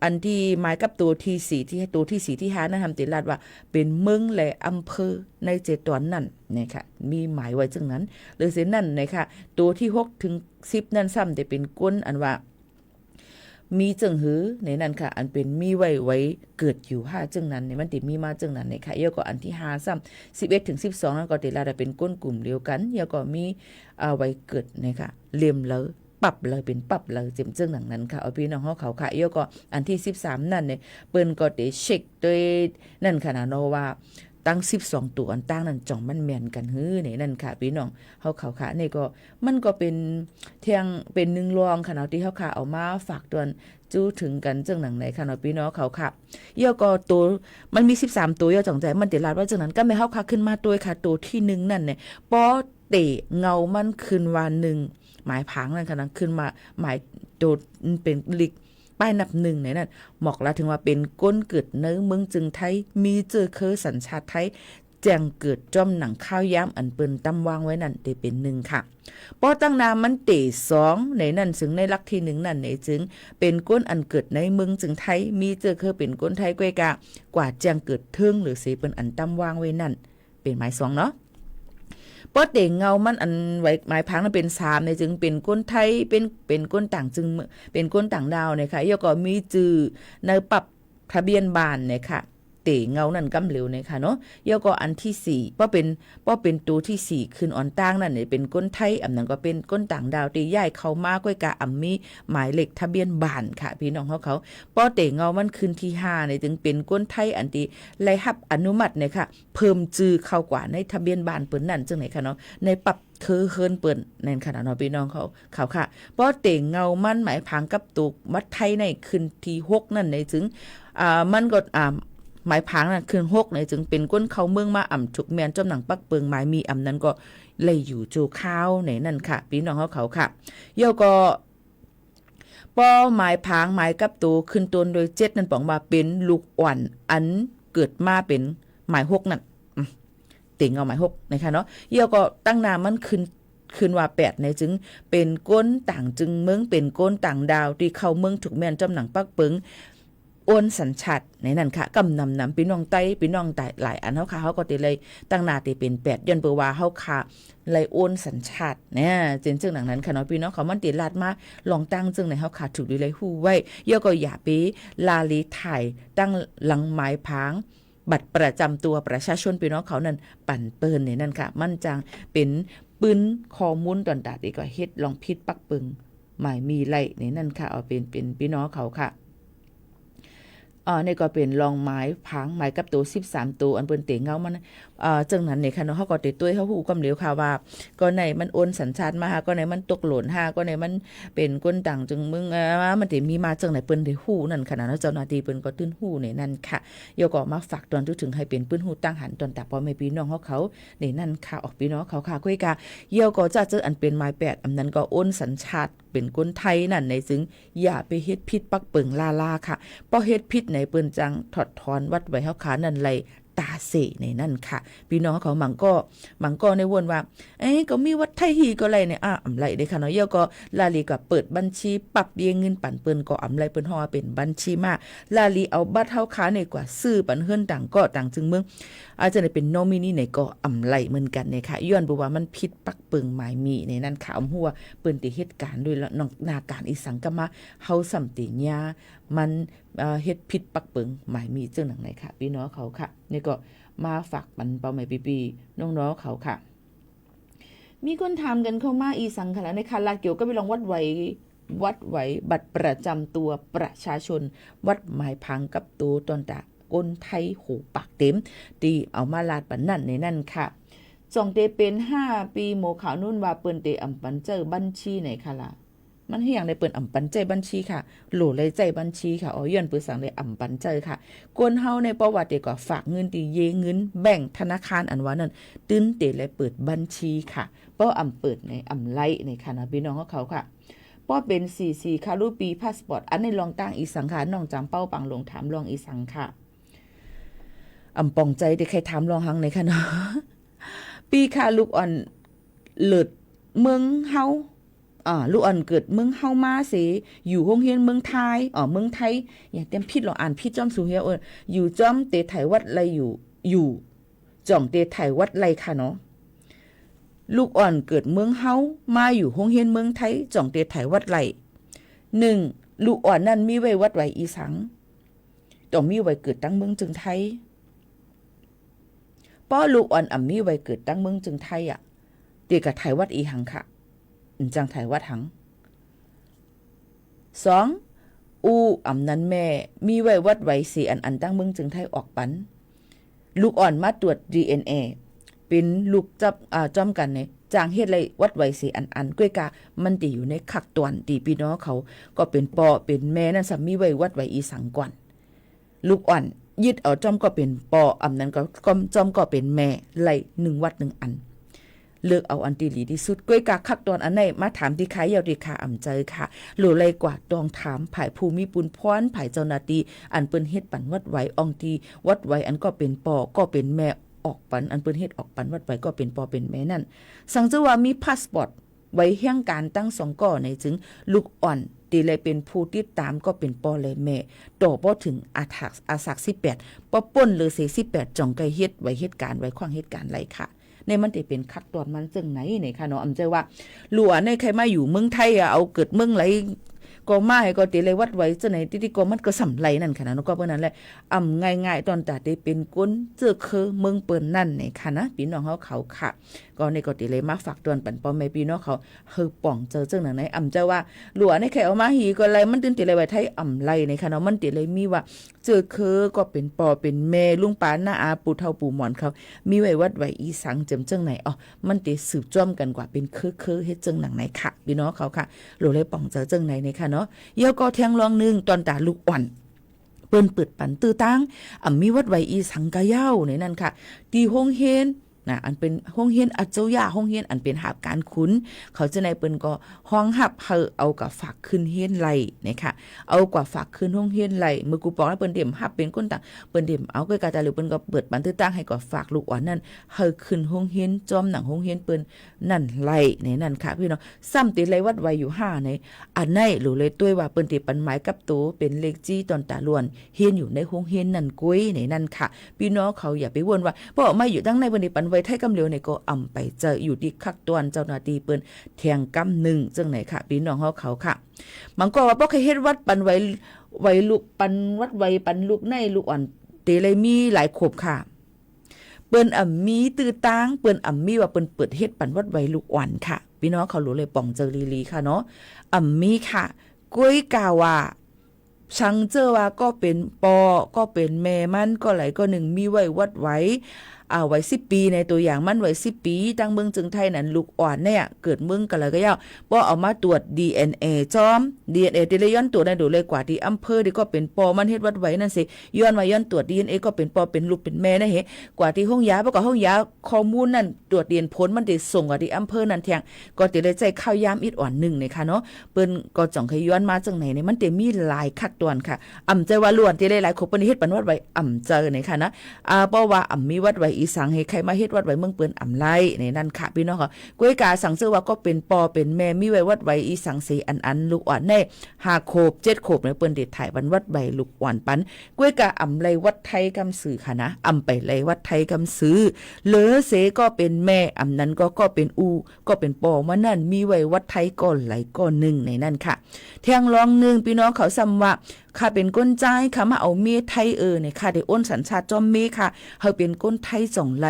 อันที่หมายกับตัวที่4ที่ตัวที่4ที่5นั่นทำติลาดว่าเป็นเมืองและอำเภอในเจตอนนั่นนะคะมีหมายไว้จึงนั้นหรือเส้นนั่นนะคะตัวที่6ถึง10นั่นซ้ำแต่เป็นก้นอันว่ามีจึงหือในนั้นค่ะอันเป็นมีไว้เกิดอยู่5จึงนั้นเนี่ยมันติมีมาจึงนั้นนะคะเยอะก็อันที่5ซ้ำ11ถึง12นั่นก็ติลาได้เป็นก้นกลุ่มเดียวกันเยอะก็มีไว้เกิดนะคะเลี่ยมเลยปรับเลยเป็นปรับเลยเจ็มจึงหนังนั้นค่ะเอาพี่น้องเขาค่ะเยอะก็อันที่13นั่นเนี่ยเปิ้นก็ได้เช็คด้วยนั่นค่ะนะเนาะว่าตั้ง12ตัวอันตั้งนั้นจ่องมันแม่นกันฮื้อนี่นั่นค่ะพี่น้องเฮาเขาค่ะนี่ก็มันก็เป็นเที่ยงเป็น1รองค่ะเนาะที่เฮาค่ะเอามาฝากตวนจู้ถึงกันจังหนังไหนค่ะเนาะพี่น้องเขาค่ะเยอะก็ตัวมันมี13ตัวเยอะจ่องใจมันติลาดว่าจังนั้นก็ไม่เฮาค่ะขึ้นมาตัวค่ะตัวที่1นั่นเนี่ยปอเตเงามันขึ้นว่า1หมายผางนั่นค่ะนะขึ้นมาหมายโดดเป็นลิกป้ายนับ1ในนั้นหมอกละถึงว่าเป็นก้นเกิดเนื้อเมืองจึงไทยมีเจอเคยสัญชาติไทยแจ้งเกิดจอมหนังข้าวย้ำอันเปิ้นตำวางไว้นั่นได้เป็น1ค่ะพอตั้งนามันเต2ในนั้นถึงในลักที่1นั่นในจึงเป็นก้นอันเกิดในเมืองจึงไทยมีเจอเคยเป็นก้นไทยกวยกว่าแจ้งเกิดเทิงหรือเสเปิ้นอันตำวางไว้นั่นเป็นหมาย2เนาะปอเต่งเงามันอันไว้หมายพังนั้นเป็น3ในจึงเป็นก้นไทยเป็นก้นต่างจึงเป็นก้นต่างดาวเนี่ยค่ะยก็มีจื่อในปรับทะเบียนบ้านเนี่ยค่ะเต่เงานั่นกำเหลวเนี่ยค่ะเนาะยก็อันที่4เพราะเป็นตัวที่4ขึ้นอ่อนตั้งนั่นเนี่ยเป็นก้นไทยอันนั้นก็เป็นก้นต่างดาวที่ย้ายเข้ามาก้อยกะอัมมีหมายเลขทะเบียนบ้านค่ะพี่น้องเขาปอเต่เงามันขึ้นที่5เนี่ยจึงเป็นก้นไทยอันที่ไล่รับอนุมัติเนี่ยค่ะเพิ่มจื่อเข้ากว่าในทะเบียนบ้านเปิ้นนั่นจังไหนค่ะเนาะในปรับเคินเปิ้นนั่นค่ะเนาะพี่น้องเขาค่ะปอเต่เงามันหมายพังกับตุกมัดไทยในขึ้นที่6นั่นในจึงมันก็หมายพังน่ะคืน6ในจึงเป็นก้นเขาเมืองมาอ่ำถูกแมนจอมหนังปักเปิงหมายมีอ่ำนั้นก็เลยอยู่โจข้าวในนั่นค่ะพี่น้องเขาค่ะเย่อก็ป้อหมายพังหมายกับตัวขึ้นต้นโดย7นั่นป๋องมาเป็นลูกอ่อนอันเกิดมาเป็นหมาย6นั่นเต่งเอาหมาย6นะคะเนาะเย่อก็ตั้งนามันขึ้นว่า8ในจึงเป็นก้นต่างจึงเมืองเป็นก้นต่างดาวที่เข้าเมืองถูกแมนจอมหนังปักเปิงโอนสัญชาติในนั้นค่ะกำนำพี่น้องไต้พี่น้องไต้หลายอันเฮาค่ะเฮาก็ติเลยตั้งหน้าติเป็น8ย้อนเปว่าเฮาค่ะเลยโอนสัญชาติเนี่ยจึงดังนั้นค่ะเนาะพี่น้องเขามันติลาดมาลองตั้งจึงในเฮาค่ะถูกดีเลยฮู้ไว้ย่อก็อย่าไปลาลีถ่ายตั้งหลังหมายพางบัตรประจำตัวประชาชนพี่น้องเขานั่นปั่นเปิ้นในนั้นค่ะมันจังเป็นปืนข้อมูลตอนดาดีก็เฮ็ดลองพิษปักปึงหมายมีไล่ในนั้นค่ะเอาเป็นพี่น้องเขาค่ะ นี่ก็เป็นรองไม้ผางไม้กับตัว13ตัวอันเปิ้นเตเงามันจังนั้นเนี่ยค่ะเนาะเฮาก็ติตุ้ยเฮาฮู้กำเหลียวค่ะว่าก็ไหนมันโอนสัญชาติมาก็ไหนมันตกหล่นก็ไหนมันเป็นคนต่างจึงมึงมันสิมีมาจังไหนเปิ้นได้ฮู้นั่นขนาดเจ้าหน้าที่เปิ้นก็ตื้นฮู้ในนั้นค่ะยก็มาฝากตอนถึงให้เป็นปื้นฮู้ตั้งหันตอนตาพ่อแม่พี่น้องเขาในนั้นค่ะออกพี่น้องเขาค่ะคุยกะเยี่ยวก็จะเจออันเป็นไม้8อันนั้นก็โอนสัญชาติเป็นคนไทยนั่นในซึ่งอย่าไปเฮ็ดผิดปักเปิงลาค่ะเพราะเฮ็ดผิดในเปิ้นจังถอดถอนวัดไว้เฮาขานั่นไหลตาเสในนั่นค่ะพี่น้องเขามังก็ในวนว่าก็มีวัดไทยฮีก็ไรเนี่ยอำไรเด้ค่ะเนาะเยาก็ลาลีก็เปิดบัญชีปรับเบี้ยเงินปันเปิ้นก็อำไรเปิ้นฮ้อเป็นบัญชีมาลาลีเอาบัตรเฮาขาในกว่าซื้อปันเฮือนต่างก็ต่างจึงเมืองอาจจะได้เป็นโนมินีในก็อำไรเหมือนกันเนี่ยค่ะย้อนบ่ว่ามันผิดปักเปิงหมายมีในนั้นค่ะอำหัวเปิ้นติเหตุการณ์ด้วยแล้วนาการอีสังก็มาเฮาสำติญามันเฮ็ดผิดปักเปิงหมายมีจังหนังไหนค่ะพี่น้องเขาค่ะนี่ก็มาฝากปันเป้าหมายปีน้องๆเขาค่ะมีคนถามกันเข้ามาอีสังค่ะในคาลาเกี่ยวก็ไปลองวัดไว้บัตรประจำตัวประชาชนวัดหมายพังกับตัวตอนตะก้นไทยหูปากเต็มตีเอามาลาดปันนั่นในนั่นค่ะจองเตเป็น5ปีโมขาวนุ่นว่าเปิ้นเตอำปันเจอบัญชีไหนค่ะล่ะมันให้อย่างในเปิ้นอำปันใจบัญชีค่ะโหลเลยใจบัญชีค่ะย้อนปือสังเลยอำปันใจค่ะกวนเฮาในประวัติก็ฝากเงินตีเยเงินแบ่งธนาคารอันว่านั้นตื้นเตเลยเปิดบัญชีค่ะเพราะอำเปิดในอำไลในคณะพี่น้องเขาค่ะเพราะเป็น44ค่ะรูปปีพาสปอร์ตอันในลองตั้งอีสังค่ะน้องจำเป้าปังลงถามลองอีสังค่ะอำปองใจได้ใครถามลองหังในค่ะเนาะปีค่ะลูกอ่อนเลิศเมืองเฮาลูกอ่อนเกิดเมืองเฮามาสิอยู่โรงเรียนเมืองไทยเมืองไทยอย่าเต็มผิดหรอกอ่านผิดจ้อมสูเฮียอยู่จ้อมเตไถวัดไรอยู่จ่องเตไถวัดไรค่ะเนาะลูกอ่อนเกิดเมืองเฮามาอยู่โรงเรียนเมืองไทยจ่องเตไถวัดไร1ลูกอ่อนนั้นมีไว้วัดไว้อีสังต้องมีไว้เกิดตั้งเมืองจึงไทยป้อลูกอ่อนมีไว้เกิดตั้งเมืองจึงไทยเตกะไถวัดอีหังค่ะจังไถวัดหัง2นั้นแม่มีไว้วัดไว้4อันตั้งเมืองจึงไทยออกปันลูกอ่อนมาตรวจ DNA เป็นลูกจับจ้อมกันเนี่ยจางเฮ็ดไรวัดไว้4อันก้วยกามันติอยู่ในคักตวนตีพี่น้องเขาก็เป็นปอเป็นแม่นั่นสามีไว้วัดไว้อีสังก่อนลูกอ่อนยึดเอาจ้อมก็เป็นปอนั้นก็จ้อมก็เป็นแม่ไล่1วัด1อันเลือกเอาอันที่ดีที่สุดก้วยกาคักตอนอันไหนมาถามที่ขายยาวดีค่ะอ่ำใจค่ะหรือไรกว่าตองถามภายภูมิปุนพรภายเจ้าหน้าที่อันเปิ้นเฮ็ดปันวัดไว้อองตีวัดไว้อันก็เป็นปอก็เป็นแม่ออกปันอันเปิ้นเฮ็ดออกปันวัดไว้ก็เป็นปอเป็นแม่นั่นสังเจว่ามีพาสปอร์ตไว้เฮียงการตั้ง2ก่อในจึงลูกอ่อนตีเลยเป็นผู้ติดตามก็เป็นปอเลยแม่ต่อบ่ถึงอาศัก18ปอป่นหรือ48จ่องไกเฮ็ดไว้เหตุการณ์ไว้ขวางเหตุการณ์ไรค่ะในมันจะเป็นคักตอนมันจึงไหนเนี่ยค่ะเนาะอำใจว่าหลัวในใครมาอยู่เมืองไทยเอาเกิดเมืองไหลก็มาให้ก็ติเลยวัดไว้จังไหนติก็มันก็สำไรนั่นค่ะนะก็เปิ้นนั้นแหละง่ายๆตอนตาได้เป็นก้นเจอคือเมืองเปิ้นนั่นเนี่ยค่ะนะพี่น้องเขาค่ะก็ในก็ติเลยมาฝากตอนปันป้อมแม่พี่น้องเขาเฮอป่องเจอจังไหนอำใจว่าหลัวในใครเอามาหีก็ไรมันตื่นติเลยไว้ไทยไรเนี่ยค่ะเนาะมันติเลยมีว่าเจอคือก็เป็นปอเป็นแม่ลุงป้าน้าอาปู่เฒ่าปู่หมอนเขามีไว้วัดไว้อีสังจำจังไหนมันติสืบจ้อมกันกว่าเป็นคือเฮ็ดจังหนังไหนค่ะพี่น้องเขาค่ะหลัวเลยป่องเจอจังไหนเนี่ยค่ะเนาะเยี่ยวก็แทงลองนึงตอนตาลูกอ่อนเปิ้นเปิดปันตื้อตั้งมีวัดไว้อีสังกะเย้าในนั่นค่ะตีโฮงเฮนอันเป็นห้องเฮียนอัจเจ้ายาห้องเฮียนอันเป็นหาบการคุ้นเขาจะในเปิ้นก็ห้องหับเอากับฝากขึ้นเฮียนไหลนะคะเอากว่าฝากขึ้นห้องเฮียนไหลมือกูบอกให้เปิ้นเดี่ยมหับเป็นคนต่างเปิ้นเดี่ยมเอาก็กะตาหรือเปิ้นก็เปิดบันทึกตั้งให้ก็ฝากลูกอ่อนนั่นขึ้นห้องเฮียนจอมหนังห้องเฮียนเปิ้นนั่นไหลในนั่นค่ะพี่น้องซ้ำติเลยวัดไว้อยู่5ในอันไหนหรือเลยต้วยว่าเปิ้นติปันหมายกับโตเป็นเลขจี้ตอนตาล้วนเฮียนอยู่ในห้องเฮียนนั่นกุ้ยในนั่นค่ะพี่น้องเขาอย่าไปวนว่าเพราะไม่อยู่ทั้งในเปิ้นติปันไว้ไทยกำเหลียวในก็ไปเจออยู่ที่คักตวนเจ้าหน้าที่เปิ้นแทงกำ1จังไหนค่ะพี่น้องเขาค่ะมันก็ว่าบ่เคยเฮ็ดวัดปันไว้ลูกปันวัดไว้ปันลูกในลูกอ่อนเตเลยมีหลายขบค่ะเปิ้นมีตื้อตางเปิ้นมีว่าเปิ้นเปิดเฮ็ดปันวัดไว้ลูกอ่อนค่ะพี่น้องเขารู้เลยป่องเจอลีค่ะเนาะมีค่ะกุ้ยกาว่า ชังเจอว่าก็เป็นปอก็เป็นแม่มันก็ไหลก็หนึ่งมีไว้วัดไว้ไว้10 ปีในตัวอย่างมันไว้10 ปีตั้งเมืองจึงไทยนั้นลูกอ่อนเนี่ยเกิดเมืองกันเลยก็ยาวบ่เอามาตรวจ DNA จอม DNA ที่เลยย้อนตรวจได้ดูเลยกว่าที่อำเภอที่ก็เป็นปอมันเฮ็ดวัดไว้นั่นสิย้อนมาย้อนตรวจ DNA ก็เป็นปอเป็นลูกเป็นแม่นะเฮกว่าที่ห้องยาบ่ก็ห้องยาข้อมูลนั่นตรวจ DNA ผลมันได้ส่งกว่าที่อำเภอนั่นแทงก็ติเลยใจข้าวยามอิดอ่อน1นี่ค่ะเนาะเปิ้นก็จ่องให้ย้อนมาจังไหนนี่มันได้มีหลายคักตวนค่ะอำใจว่าล้วนที่หลายๆคนเปิ้นเฮ็ดปันวัดไว้อำเจอนี่ค่ะนะเพราะว่าอำมีวัดไว้อีสังให้ใครมาเฮ็ดวัดไว้เมืองเปิ้นอำไลในนั่นค่ะพี่น้องค่ะกวยกาสังเชื่อว่าก็เป็นปอเป็นแม่มีไว้วัดไว้อีสังสีอันลูกอ่อนใน5 โคบ7 โคบในเปิ้นเด็ดถ่ายวันวัดไว้ลูกอ่อนปันกวยกาอำไลวัดไทยกำสือค่ะนะอำไปไลวัดไทยกำสือเหลือเสก็เป็นแม่อำนั้นก็เป็นอูก็เป็นปอมานั่นมีไว้วัดไทยก่อนไหลก่อน1ในนั่นค่ะเที่ยงรอง1พี่น้องเขาซ้ำว่าข้าเป็นก้นใจค่ะมาเอาเมียไทยเนี่ยค่ะได้อ้นสัญชาติจอมเมค่ะเฮาเป็นก้นไทย2 ไหล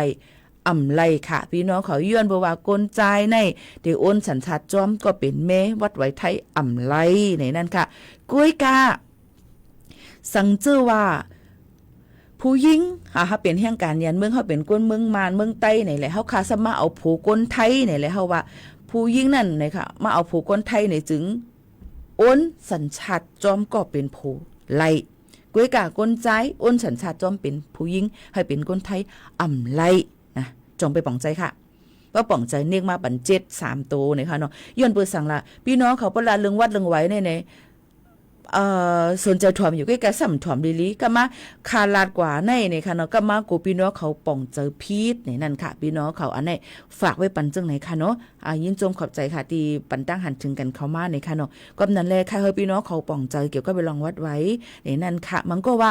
อำไลค่ะพี่น้องเขาย้อนบ่ว่าก้นใจในได้อ้นสัญชาติจอมก็เป็นแม่วัดไว้ไทยอำไลในนั่นค่ะกุ้ยกาสังเจอว่าผู้หญิงเฮาเป็นแห่งการยันเมืองเฮาเป็นก้นเมืองมารเมืองใต้นี่แหละเฮาคาสมาเอาผู้ก้นไทยนี่แหละเฮาว่าผู้หญิงนั่นนี่ค่ะมาเอาผู้ก้นไทยนี่จึงอ้นสัญชาติจอมก็เป็นผู้ไล่กุ้ยกาก้นใจอ้นสัญชาติจอมเป็นผู้หญิงให้เป็นคนไทยอำไล่นะจงไปป่องใจค่ะว่าป่องใจเนกมาบันเจ็ด3 โตนี่ค่ะเนาะย้อนเปิดสั่งละพี่น้องเขาประลาเรื่องวัดเรื่องไว้ในสนใจถ่อมอยู่ใกล้ๆซ้ำถ่อมลิก็มาคาลาดกว่าในนี่ค่ะเนาะก็มากูพี่น้องเขาป่องเจอพีดนี่นั่นค่ะพี่น้องเขาอันไหนฝากไว้ปันจังไหนค่ะเนาะยินจมขอบใจค่ะที่ปันตั้งหันถึงกันเข้ามาในค่ะเนาะก็นั่นแหละค่ะเฮาพี่น้องเขาป่องใจเกี่ยวก็ไปลองวัดไว้นี่นั่นค่ะมันก็ว่า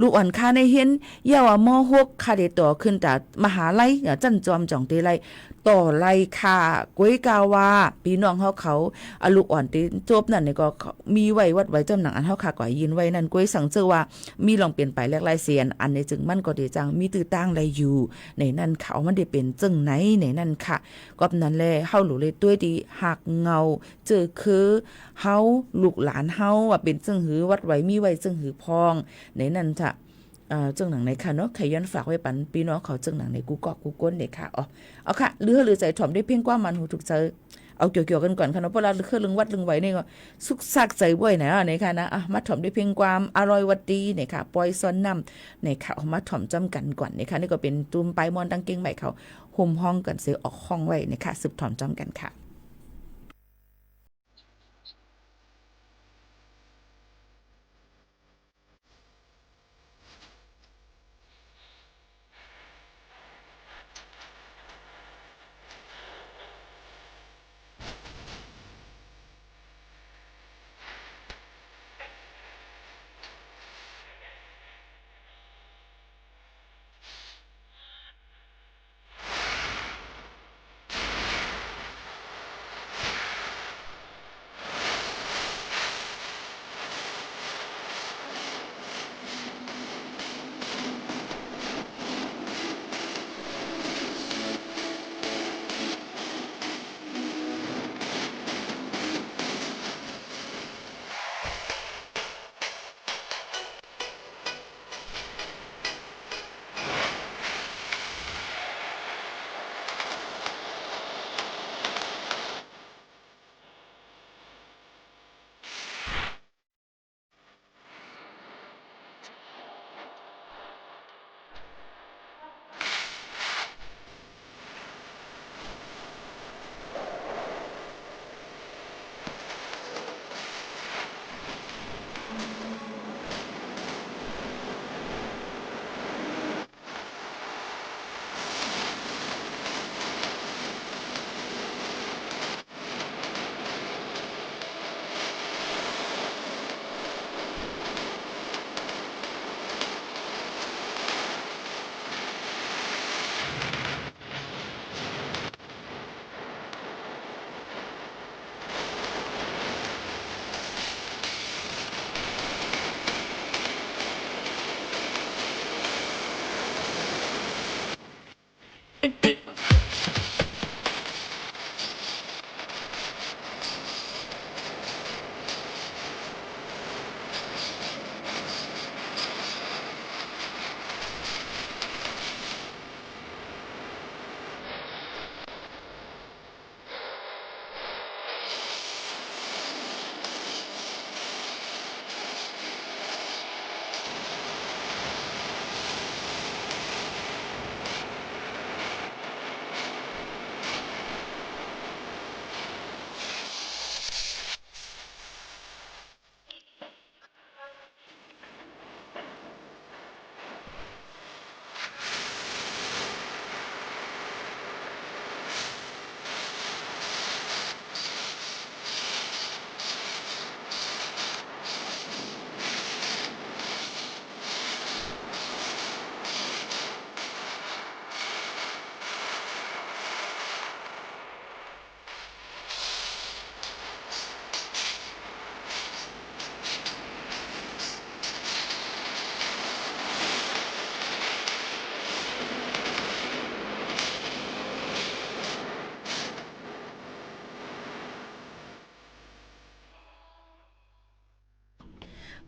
ลูกอ่อนค่าในเห็นเยาว่าม.6ค่าได้ต่อขึ้นแต่มหาลัยจั่นจอมจ่องเตไลต่อไล่ค่ะกวยกาวาพี่น้องเขาลูกอ่อนที่จบนั่นนี่ก็มีไว้วัดไว้จำหนังอันเฮาค่ะก็ยินไว้นั่นกวยสังเจอว่ามีลองเปลี่ยนไปแลกลายเสียนอันในจึงมันก็ได้จังมีตื้อตั้งอะไรอยู่ในนั่นเขามันได้เป็นจังไหนในนั่นค่ะก็นั่นแหละเฮาหลูเลยตัวดีหักเงาเจอคือเฮาลูกหลานเฮาว่าเป็นจังหือวัดไว้มีไว้จังหือพองในนั่นจ้ะจังหนังในค่ะเนาะใครย้อนฝากไว้ปันพี่น้องเขาจังหนังในกูกอกกูก้นเด็กค่ะเอาค่ะหรือใจถ่อมได้เพ่งกว่ามันหูถูกใจเอาเกี่ยวกันก่อนค่ะเนาะเพราะเราเครื่องวัดลึงไว้นี่ก็สุกซักใจบ่อยนะเนี่ยค่ะนะมาถ่อมได้เพ่งความอร่อยวัดดีเนี่ยค่ะปล่อยซ้อนน้ำเนี่ยค่ะเอามาถ่อมจำกันก่อนเนี่ยค่ะนี่ก็เป็นตูมปลายมอนตั้งเก่งใหม่เขาห่มห้องกันเสียออกห้องไว้เนี่ยค่ะสืบถ่อมจำกันค่ะ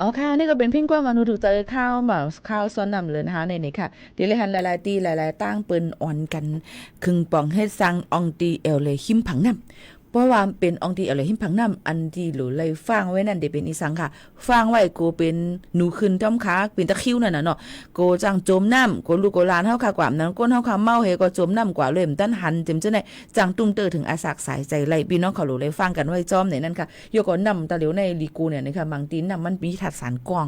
อ๋อค่ะนี่ก็เป็นเพ่งกว่ามานูถูกเจอข้าวแบบข้าวซ้อนนำเลยนะคะในนี้ค่ะเดี๋ยวเลยหันหลายๆตีหลายๆตั้งเปิ้นอ่อนกันครึ่งปองเฮ็ดซังอองตีเอลเลยหิมผังน้ำเพราะว่าเป็นอองตีเอลเลยหิมผังน้ำอันที่หรือเลยฟางไว้นั่นเดี๋ยวเป็นอีสังค่ะฟางไว้กูเป็นหนูขึ้นจ้อมขาเป็นตะคริวนั่นน่ะเนาะกูจังจมน้ำกูลูกกูหลานเฮาค่ะกว่านั้นก้นเฮาค่ะเมาเฮก็จมน้ำกว่าเลยมตั้นหันเต็มจังได๋จังตุ้มเตอถึงอาศักสายใจไหลพี่น้องเขาหลูเลยฟังกันไว้จอมในนั่นค่ะโยก็นำตะเหลียวในลีกูเนี่ยนะคะบางตีนำมันมีถัดสารกว้าง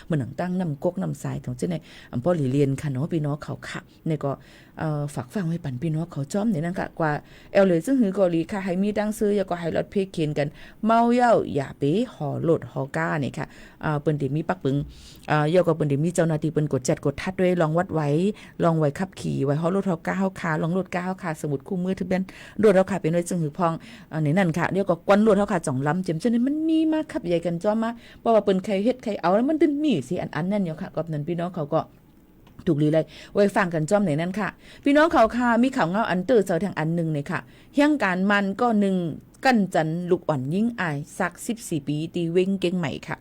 เหมือนหนังตั้งน้ำกกน้ำทรายของจังได๋อำพ่อหลีเรียนค่ะเนาะพี่น้องเขาค่ะนี่ก็ฝากฟังไว้ปันพี่น้องเขาจอมในนั่นค่ะกว่าเอลเลยซึ่งหือก็ลีค่ะให้มีดังซื้อแล้วก็ให้รถเพกเขียนกันเมาเหย้าอย่าไปหอโลดหอก้านี่ค่ะเปิ้นสิมีปักปึงยก็เปิ้นสิมีเจ้าหน้าที่เปิ้นกดจัดกดทัดด้วยลองวัดไว้ลองไว้ขับขี่ไว้ฮอรถเฮาก้าเฮาขาลองรถก้าเฮาขาสมุดคู่มือทะเบียนรถเฮาขาเป็นไว้จึงหือพองในนั่นค่ะเดี๋ยวก็กวนรถเฮาขาจ่องล้ำจำจังมันมีมาขับใหญ่กันจ้อมาเพราะว่าเปิ้นใครเฮ็ดใครเอาแล้วมันตึนมีสิอันนั่นอยู่ค่ะกับนั้นพี่น้องเขาก็ถูกลีเลยไว้ฟังกันจ้อมไหนนั่นค่ะพี่น้องเขาค่ะมีข่าวเงาอันเตอร์เจอทางอันนึงเลยค่ะเฮียงการมันก็1กั้นจันลูกอ่อนยิ่งอายสัก14ปีตีเวงเก่งใหม่ค่ะ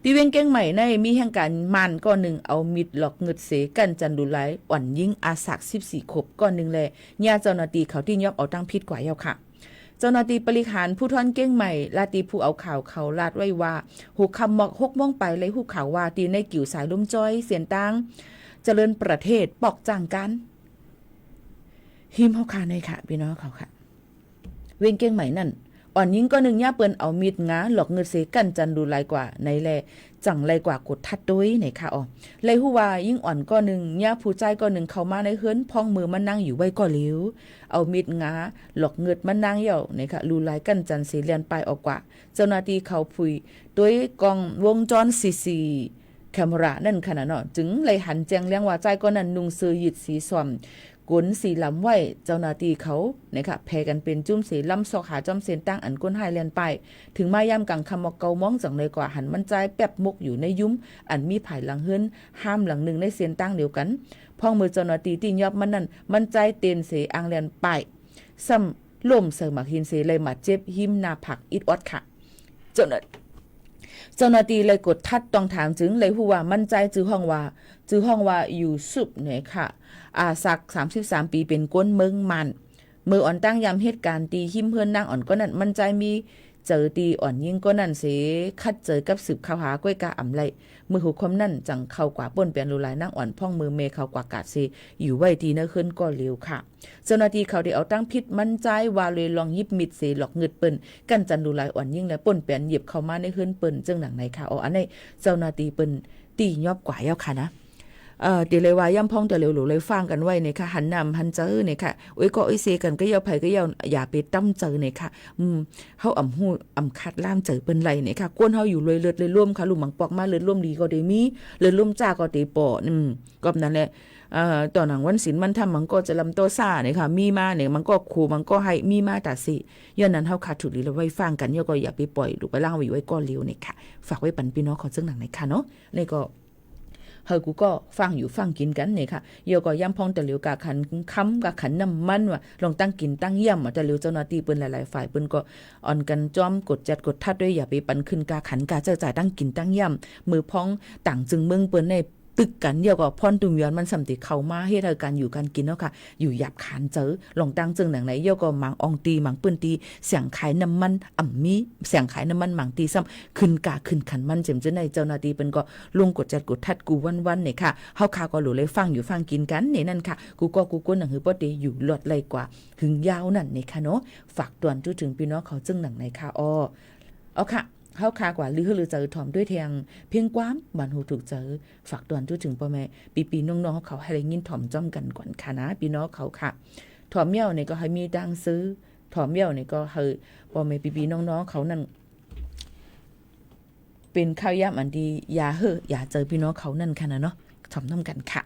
ตีเวงเก่งใหม่ในมีแห่งการมันก็เอามิดหลอกเงิดเสกันจันดูไลอ่อนยิ่งอาสัก14ขบก็แลญาเจ้าหน้าที่เขาที่ยอบเอาตั้งพิษกว่าเยาค่ะเจ้าหน้าที่บริหารผู้ทอนเก่งใหม่ลาตีผู้เอาข่าวเขาลาดไว้ว่าหูคำหมอก6 โมงไปเลยหูข่าวว่าตีในกิ่วสายลุ่มจ้อยเสียนตังเจริญประเทศปอกจ้างกันหิมเฮาค่ะในค่ะพี่น้องเขาค่ะเวงเก่งใหม่นั่นอ่อนยิ่งก็ย่าเปิ้นเอามีดง้าหลอกเงินเสกันจันดูลายกว่าในแลจังไรกว่ากดทัดด้วยในค่ะไรฮู้ว่ายิ่งอ่อนก็ย่าผู้ใจก็เข้ามาในเฮือนพองมือมานั่งอยู่ไว้ก็เหลียวเอามีดง้าหลอกเงิดมานั่งเหี่ยวในค่ะลูลายกันจันเสเลียนไปออกกว่าเจ้าหน้าที่เขาพุยด้วยกล้องวงจรซีแคมรานั่นขนาดเนาะจึงเลยหันแจงเลี้ยงว่าใจก็นั่นนุ่งเสื้อยืดสีส้มก้นสีลำไว้เจ้าหน้าที่เขานะคะแพกันเป็นจุ้มสีลำซอกหาจอมเส้นตั้งอันก้นไฮแลนไปถึงมาย่ำกังคำว่าเกามองจังเลยกว่าหันมันใจแป๊บมุกอยู่ในยุ้มอันมีภายหลังเฮือนห้ามหลังหนึ่งในเส้นตั้งเดียวกันพ้องมือเจ้าหน้าที่ที่ยอบมันนั่นมันใจเตียนเสอังแลนไปซ้ำล่มเสมักหินเสเลยมาเจ็บหิมหน้าผักอิดออดค่ะเจ้าหน้าที่เลยกดทัดต้องถามถึงเลยฮู้ว่ามั่นใจจื้อห้องว่าอยู่สุบเนี่ยค่ะสัก33ปีเป็นก้นเมืองมันมืออ่อนตั้งยามเหตุการณ์ตีหิมเพื่อนนางอ่อนก็นั่นมั่นใจมีเจอตีอ่อนยิ่งก็นั่นเสคัดเจอกับสืบข่าวหาก้วยกาอ่ำไลมือหูคมนั่นจังเข้ากว่าป่นเปลี่ยนรูลายนางอ่อนพ่องมือเมเข้ากว่ากาดเสอยู่ไว้ทีเนื้อขึ้นก็เร็วค่ะเจ้าหน้าที่เขาได้เอาตั้งพิษมั่นใจว่าเลยลองยิบมิดเสหลอกเงิดเปิ้นกันจันรูลายอ่อนยิ่งและป่นเปลี่ยนหยิบเข้ามาในขึ้นเปิ้นจึงหนังในค่ะอันนี้เจ้าหน้าที่เปิ้นตียอบกว่าเย้าค่ะนะเดี๋ยวเลยว่าย่ำพ้องแต่เร็วหรูเลยฟังกันไว้เนี่ยค่ะหันนำหันเจอเนี่ยค่ะโอ้ยก็ไอเซกันก็ยาวไผก็ยาวอย่าไปตั้มเจอเนี่ยค่ะเฮาอ่ำหูอ่ำคัดล่ามเจอเปิ้นไรเนี่ยค่ะก้นเฮาอยู่เลยเลือดเลยร่วมค่ะลุงหมังปอกมาเลือดร่วมดีก็ได้มีเลือดร่วมจ้าก็ได้ปอก็นั่นแหละตอนหนังวันศิลมันทำมันก็จะลำโตซ่าเนี่ยค่ะมีมาเนี่ยมันก็ขู่มันก็ให้มีมาตาสิย้อนนั้นเฮาขาดถุดหรือไว้ฟังกันย่อก็อย่าไปปล่อยลูกไปล่างไว้ก้อนเลี้ยวเนี่ยค่ะฝากไว้ปันพี่น้องขอซึ่งหนังในค่ะเนาะนี่ก็เฮากูก็ฟังอยู่ฟังกินกันเนี่ยค่ะเยาก็ย่ำพองแต่เหลียวกะขันค้ำกะขันน้ำมันว่าลองตั้งกินตั้งเยี่ยมแต่เหลียวเจ้าหน้าที่เปิ้นหลายๆฝ่ายเปิ้นก็อ่อนกันจ้อมกดจัดกดทัดด้วยอย่าไปปันขึ้นกะขันกะเจ้าจ่ายตั้งกินตั้งเยี่ยมมือพองต่างจึงเมืองเปิ้นในตึกกันเดียวก็พ่อนตุ่มย้อนมันสำติเข้ามาเฮ็ดให้การอยู่การกินเนาะค่ะอยู่หยับขานเจอลองตั้งจึงหนังไหนเยาก็มังอองตีมังปื้นตีเสียงขายน้ำมันมีเสียงขายน้ำมันมังตีซ้ำขึ้นกะขึ้นขันมันเจ็มจะในเจ้าหน้าที่เปิ้นก็ลงกดจัดกดทัดกูวันๆเนี่ยค่ะเฮาคาก็หลูเลยฟังอยู่ฟังกินกันนี่นั่นค่ะกูก้นหนังหือบ่ได้อยู่หลอดเลยกว่าหึงยาวนั่นนี่ค่ะเนาะฝากตวนถึงพี่น้องเขาจึงหนังไหนค่ะเอาค่ะเฮาคากว่าหรือเจอถ่อมด้วยแทงเพียงความบันหูถูกเจอฝากตวนถึงพ่อแม่ปีน้องๆเขาให้ได้ยินถ่อมจ้อมกันก่อนค่ะนะพี่น้องเขาค่ะถ่อมเมี่ยวนี่ก็ให้มีดังซื้อถ่อมเมี่ยวนี่ก็ให้พ่อแม่ปีน้องๆเขานั่นเป็นข้าวยามอันดีอย่าเจอพี่น้องเขานั่นค่ะนะเนาะถ่อมน้ำกันค่ะ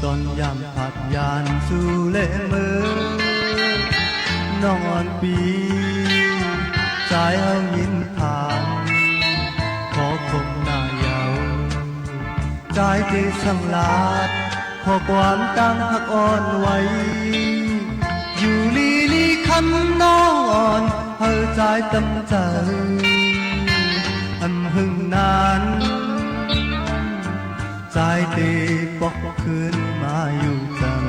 ตอนยามผัดยานสู่เลมือนอนปีสายเอายินผ่านขอคงหน้ายาวใจที่สังลาดขอความตั้งหักอ่อนไว้อยู่ลีลีคำน้องอ่อนเฮอใจตำใจอันหึงนานใจตีปอกคืนมาอยู่จัง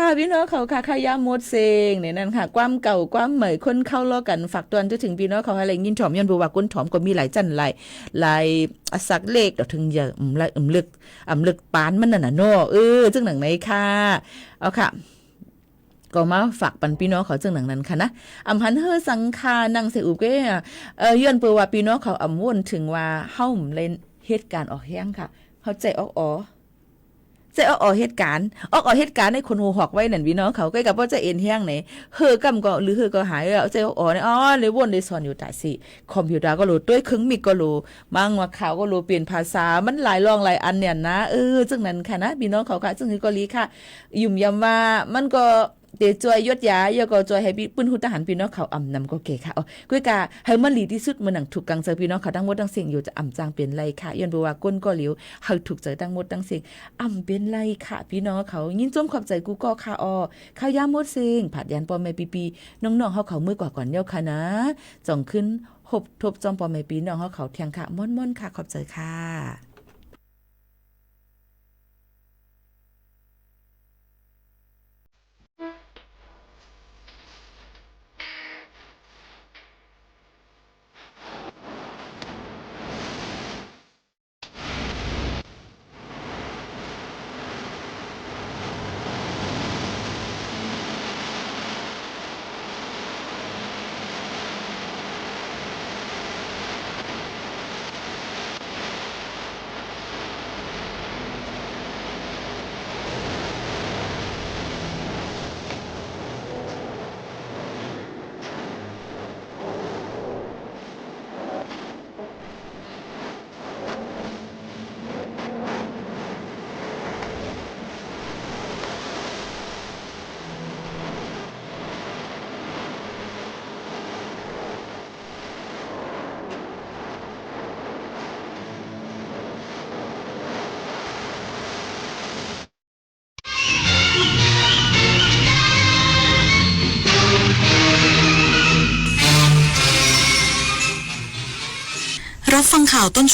ค่ะพี่น้องเขาค่ะขายาหมดเซงเนี่ยนั่นค่ะความเก่าความเหมยคนเข้าล้อกันฝากตอนจะถึงพี่น้องเขาอะไรยินถอมยันบัวก้นถอมก็มีหลายจันหลายสักเลขเดี๋ยวถึงอย่าลึกปานมันน่ะเนาะจึงหนังไหนค่ะเอาค่ะก็มาฝากปันพี่น้องเขาจึงหนังนั้นค่ะนะหันเฮอสังคานังเสอุเกย้อนเปิดว่าพี่น้องเขาวนถึงว่าเฮาเล่นเหตุการณ์ออกแห้งค่ะเข้าใจออกจะออกเหตุการณ์ในคนหูหอกไว้นั่นพี่น้องเขาใกล้กับว่าจะเอ็นแห้งไหนเฮอกำก็หรือเฮอก็หายเอาใจเนี่ยเลยวนเลยสอนอยู่แต่สิคอมพิวเตอร์ก็รู้ด้วยเครื่องมิกก็รู้มั่งว่าข่าวก็รู้เปลี่ยนภาษามันหลายรองหลายอันเนี่ยนะจึงนั้นค่ะนะพี่น้องเขาค่ะจึงคือก็ลีค่ะยุ่มยำว่ามันก็เตจอยยศยายก็จอยให้ปืนหุทหารพี่น้องเขานำก็เก๋ค่ะกุยกาให้มันหลีที่สุดมันหนังถูกกังเจอพี่น้องเขาทั้งหมดทั้งสิ่งอยู่จะจางเปลี่ยนไรค่ะย้อนบ่ว่าก้นก็เหลียวให้ถูกใจทั้งหมดทั้งสิ่งเป็นไรค่ะพี่น้องเขายินจมขอบใจกูก็ค่ะข้าวยามหมดสิ่งผัดยันปอมแม่ปีน้องๆเขามือกว่าก่อนเย้าค่ะนะจ่องขึ้นหบทบจอมปอมแม่ปีน้องเขาเทียงค่ะม่อนๆค่ะขอบใจค่ะรับฟังข่าวต้น